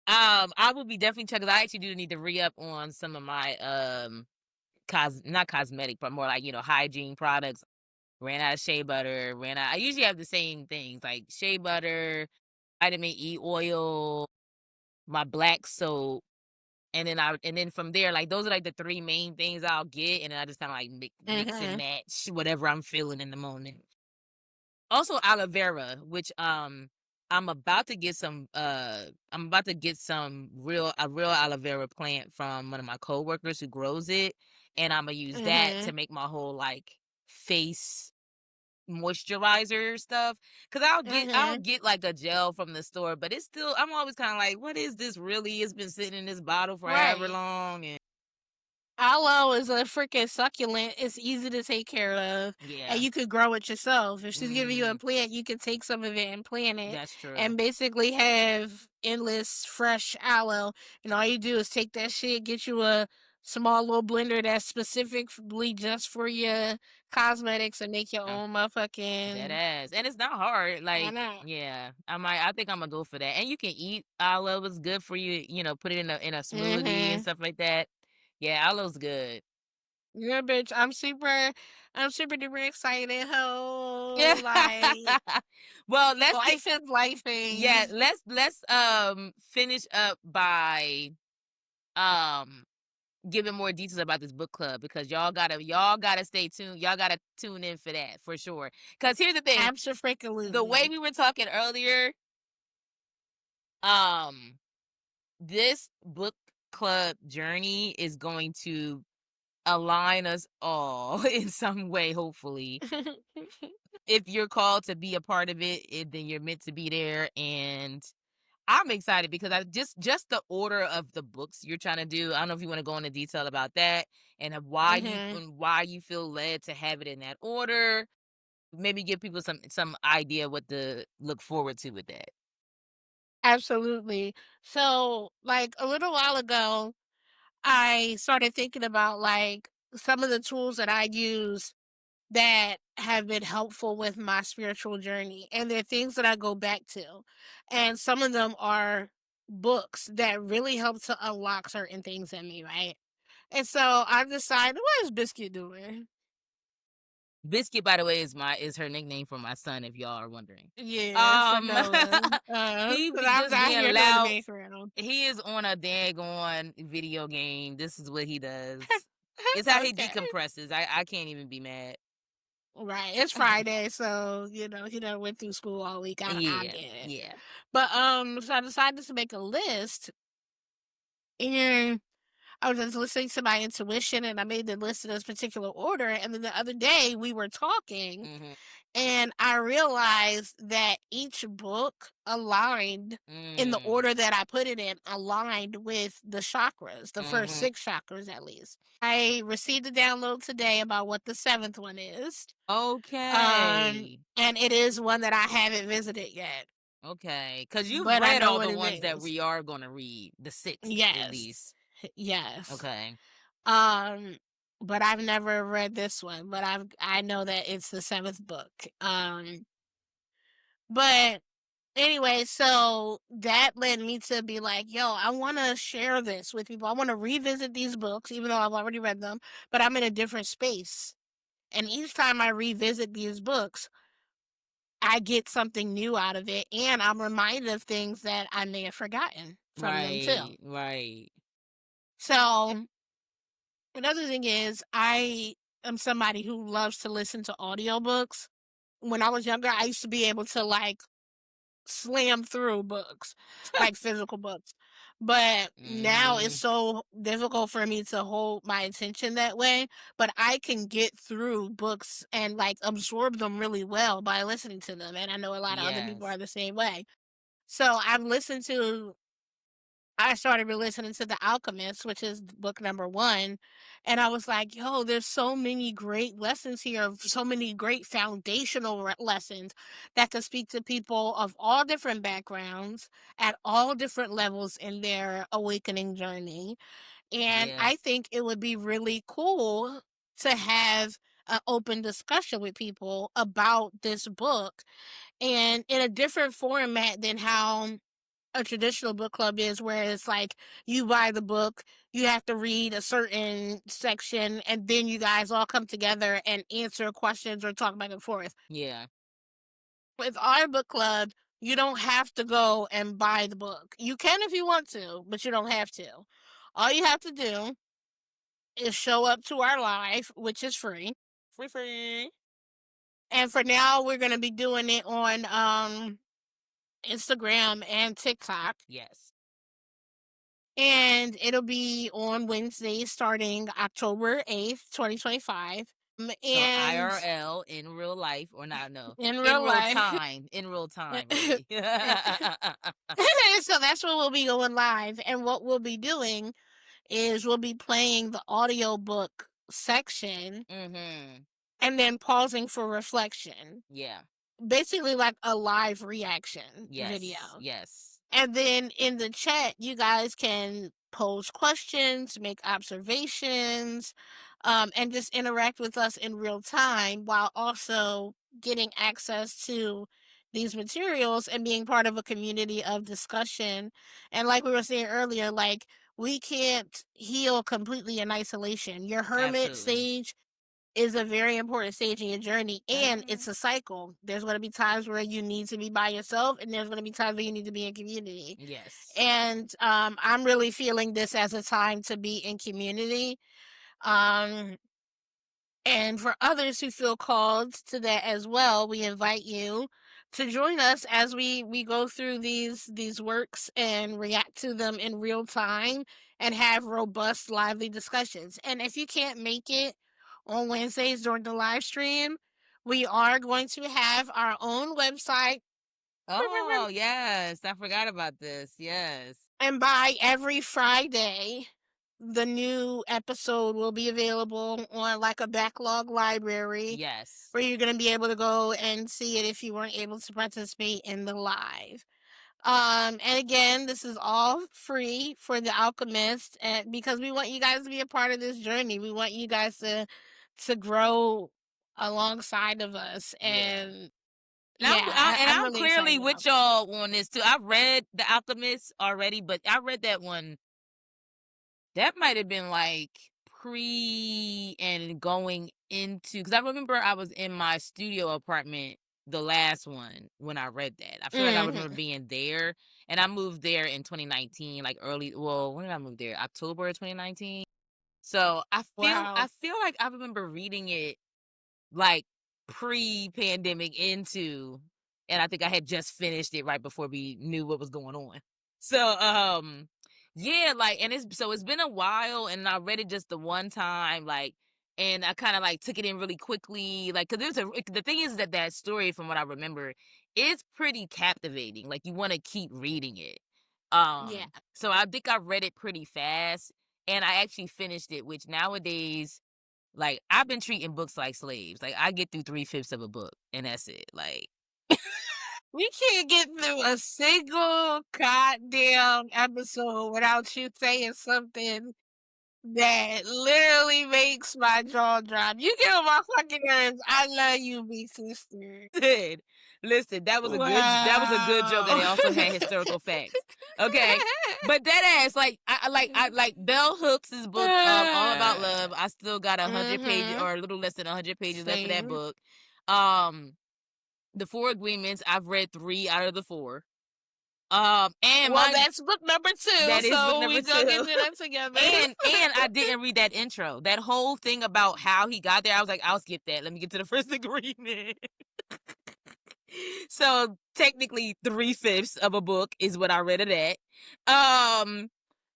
I will be definitely checking. I actually do need to re up on some of my not cosmetic, but more like hygiene products. Ran out of shea butter. Ran out. I usually have the same things like shea butter, vitamin E oil, my black soap, and then from there, like those are like the three main things I'll get, and then I just kind of like mix and Mhm. match whatever I'm feeling in the moment. Also aloe vera, which I'm about to get some I'm about to get some real aloe vera plant from one of my coworkers who grows it, and I'm gonna use that to Mhm. make my whole like face moisturizer stuff. Cause I'll Mhm. get like a gel from the store, but it's still I'm always kind of like, what is this really? It's been sitting in this bottle for however Right. long, and Aloe is a freaking succulent. It's easy to take care of, and yeah, you could grow it yourself. If she's giving you a hmm plant, you can take some of it and plant it, that's true. and basically have endless fresh aloe. And all you do is take that shit, get you a small little blender that's specifically just for your cosmetics, and make your own That motherfucking. ass. And it's not hard. I Like, know. yeah. I think I'm gonna go for that. And you can eat aloe. It's good for you, put it in a smoothie and Mhm. stuff like that. Yeah, aloe's good. Yeah, bitch. I'm super duper excited. Yeah. Ho, like Well, let's get life is lifing. yeah, let's finish up by um giving more details about this book club because y'all gotta stay tuned. Y'all gotta tune in for that for sure. Cause here's the thing, the way Absolutely. we were talking earlier, um this book club journey is going to align us all in some way, hopefully. If you're called to be a part of it, then you're meant to be there. And I'm excited because I just the order of the books you're trying to do. I don't know if you want to go into detail about that and of Mhm. why you feel led to have it in that order. Maybe give people some idea what to look forward to with that. Absolutely. So, like, a little while ago, I started thinking about, like, some of the tools that I use that have been helpful with my spiritual journey, and they're things that I go back to. And some of them are books that really help to unlock certain things in me, right? And so I've decided, what is Biscuit doing? Biscuit, by the way, is her nickname for my son. If y'all are wondering, Yeah, for um, Noah. he 'Cause be I was just out being here doing the loud. background. He is on a daggone video game. This is what he does. It's how he Okay. decompresses. I can't even be mad. Right. It's Friday, so he done went through school all week. I Yeah, get it. yeah. But so I decided to make a list, and I was just listening to my intuition, and I made the list in this particular order. And then the other day we were talking, Mhm. and I realized that each book aligned in the Mm. order that I put it in, aligned with the chakras, the first Mhm. 6 chakras at least. I received a download today about what the 7th one is. Okay. And it is one that I haven't visited yet, Okay. Because you've but I read know all what the it ones that is. we are gonna read, the 6th at Yes. least. Yes. Okay. Um, but I've never read this one, but I know that it's the 7th book. But anyway, so that led me to be like, yo, I want to share this with people. I want to revisit these books, even though I've already read them, but I'm in a different space. And each time I revisit these books, I get something new out of it, and I'm reminded of things that I may have forgotten from them too. Right. Right. So another thing is I am somebody who loves to listen to audiobooks. When I was younger, I used to be able to like slam through books, like physical books. But now it's Mhm. so difficult for me to hold my attention that way. But I can get through books and like absorb them really well by listening to them. And I know a lot of other people Yes. are the same way. So I started re-listening to The Alchemist, which is book number 1, and I was like, "Yo, there's so many great lessons here, so many great foundational lessons that could speak to people of all different backgrounds at all different levels in their awakening journey." And Yeah. I think it would be really cool to have an open discussion with people about this book and in a different format than how a traditional book club is, where it's like you buy the book, you have to read a certain section, and then you guys all come together and answer questions or talk back and forth. Yeah. With our book club, you don't have to go and buy the book. You can if you want to, but you don't have to. All you have to do is show up to our live, which is free. Free free. And for now, we're gonna be doing it on Instagram and TikTok. Yes. And it'll be on Wednesday starting October 8th, 2025. So And IRL in real life or not? No, in real life. in real time, really. So that's when we'll be going live. And what we'll be doing is we'll be playing the audiobook section Mhm. and then pausing for reflection. Yeah. Basically like a live reaction Yes. video. Yes. And then in the chat, you guys can pose questions, make observations, and just interact with us in real time while also getting access to these materials and being part of a community of discussion. And like we were saying earlier, like we can't heal completely in isolation. Your hermit Absolutely. stage is a very important stage in your journey, and Uh, it's a cycle. There's going to be times where you need to be by yourself, and there's going to be times where you need to be in community. yes. And I'm really feeling this as a time to be in community. Um, and for others who feel called to that as well, we invite you to join us as we go through these works and react to them in real time and have robust, lively discussions. And if you can't make it on Wednesdays during the live stream, we are going to have our own website Oh, yes. I forgot about this. Yes. And by every Friday, the new episode will be available on like a backlog library Yes. where you're going to be able to go and see it if you weren't able to participate in the live. And again, this is all free for the Alchemist, and because we want you guys to be a part of this journey, we want you guys to grow alongside of us, Yeah. and And I'm, yeah, I, and I'm I'm really excited clearly about with that. y'all on this too. I've read The Alchemist already, but I read that one. That might have been like pre and going into, because I remember I was in my studio apartment the last one when I read that. I feel like I remember Hmm. being there, and I moved there in 2019, like early. Well, when did I move there? October of 2019. So I Wow. feel like I remember reading it like pre-pandemic into, and I think I had just finished it right before we knew what was going on. So yeah, like, and it's been a while, and I read it just the one time, like, and I kind of like took it in really quickly, like, because the thing is that that story, from what I remember, is pretty captivating, like you want to keep reading it. Yeah. So I think I read it pretty fast, and I actually finished it, which nowadays, like, I've been treating books like slaves. Like, I get through 3/5 of a book, and that's it. Like, We can't get through a single goddamn episode without you saying something that literally makes my jaw drop. You get on my fucking nerves. I love you, big sister. dude, listen, that was a good joke, and Wow. it also had historical facts. Okay, but that ass, like, I like Bell Hooks' book, All About Love. I still got 100 pages, Mm-hmm. or a little less than 100 pages left of that Same. book. Um, the Four Agreements, I've read 3 out of the 4. And Well, mine, that's book number two, that is book so number we gonna get 2. through that together. And I didn't read that intro. That whole thing about how he got there, I was like, I'll skip that. Let me get to the first agreement. So technically 3/5 of a book is what I read of that.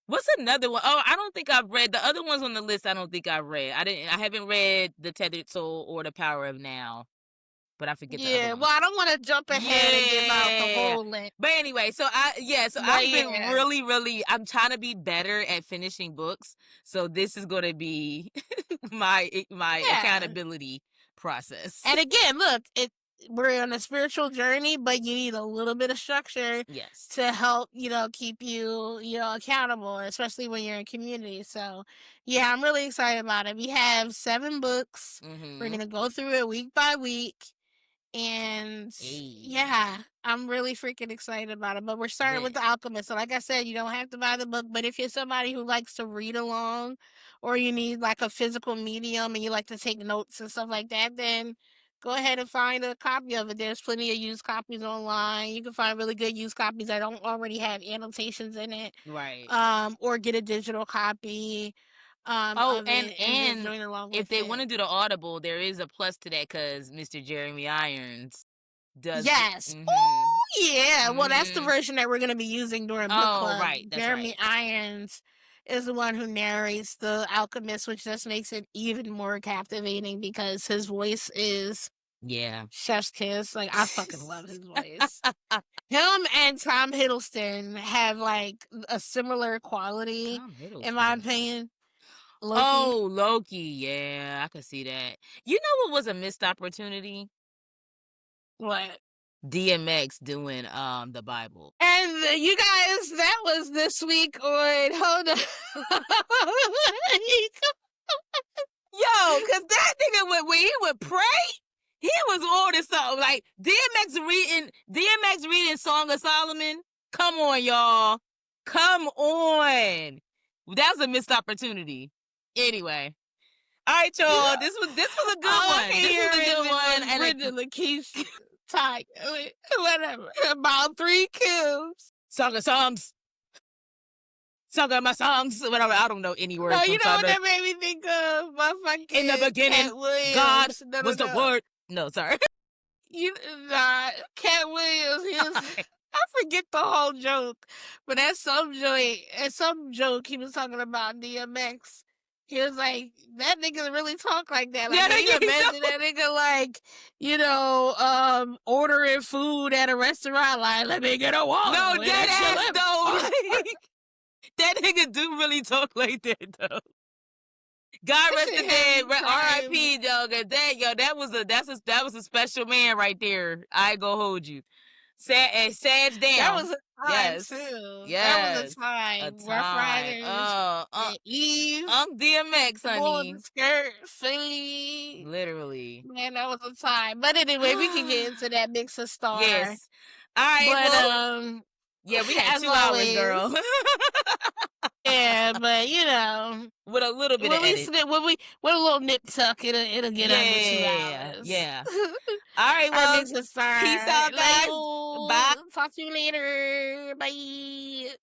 What's another one? Oh, I don't think I've read the other ones on the list. I don't think I've read. I haven't read The Tethered Soul or The Power of Now, but I forget the other Yeah, one. well, I don't want to jump ahead and give out the Yeah. whole list, But anyway, so but I've been yeah, really, I'm trying to be better at finishing books. So this is going to be my yeah. accountability process. And again, look, we're on a spiritual journey, but you need a little bit of structure Yes. to help, keep you, accountable, especially when you're in community. So, yeah, I'm really excited about it. We have 7 books. We're Mhm. gonna go through it week by week. And Hey. yeah, I'm really freaking excited about it. But we're starting with Lit. The Alchemist. So, like I said, you don't have to buy the book, but if you're somebody who likes to read along, or you need like a physical medium and you like to take notes and stuff like that, then go ahead and find a copy of it. There's plenty of used copies online. You can find really good used copies that don't already have annotations in it. Right. Or get a digital copy Oh, of it and then and join along if with they want it. to do the Audible, there is a plus to that, cuz Mr. Jeremy Irons does the Yes. mhm. Oh, yeah. Well, that's the Mhm. version that we're going to be using during book Oh, club. right. That's Jeremy right. Irons is the one who narrates The Alchemist, which just makes it even more captivating because his voice is Yeah. chef's kiss. Like, I fucking love his voice. Him and Tom Hiddleston have like a similar quality, Tom in my Hiddleston. opinion. Loki. Oh, Loki. Yeah, I could see that. You know what was a missed opportunity? What? DMX doing the Bible. And you guys, that was this week on. Hold on. Yo, cause that nigga when he would pray, he was on to something. Like DMX reading Song of Solomon. Come on, y'all. Come on. That was a missed opportunity. Anyway. All right, y'all. This was a All good I one. can This hear was a is good it one. was And Brenda Lakeisha Tiger, whatever. About 3 kills. Song of Songs. Song of my songs. Whatever. I don't know any No, words you from know what Song. that made me think of? My In the fucking beginning, Cat God Williams. No, no, was the no. word. No, sorry. You, Cat Williams. He was. I forget the whole joke, but at some joke he was talking about DMX. He was like, "That nigga really talk like that." Like, Yeah, can you you imagine know. that nigga like, ordering food at a restaurant like, "Let me get a water No, with dead extra ass lemon." though. Like, that nigga do really talk like that though. God That rest the shit had dead. me crying. R.I.P. Yo, 'cause that was a special man right there. I ain't gonna hold you. Sag That down. was a time Yes. too. That was a Yes. A time. Rough time. Riders and Eve, DMX, the boy in the honey. skirt, Philly. Literally. Man, that was a time. But anyway, we can get into that mix of star. Yes. All right. But Well, yeah, we had as 2 hours, always, girl. yeah, but With a little bit of when we edit. snip, when we with a little nip tuck, it'll get under two Yeah. hours. Yeah. All right. Our Well, mix of peace star. out, Love guys. you. Bye. Talk to you later. Bye.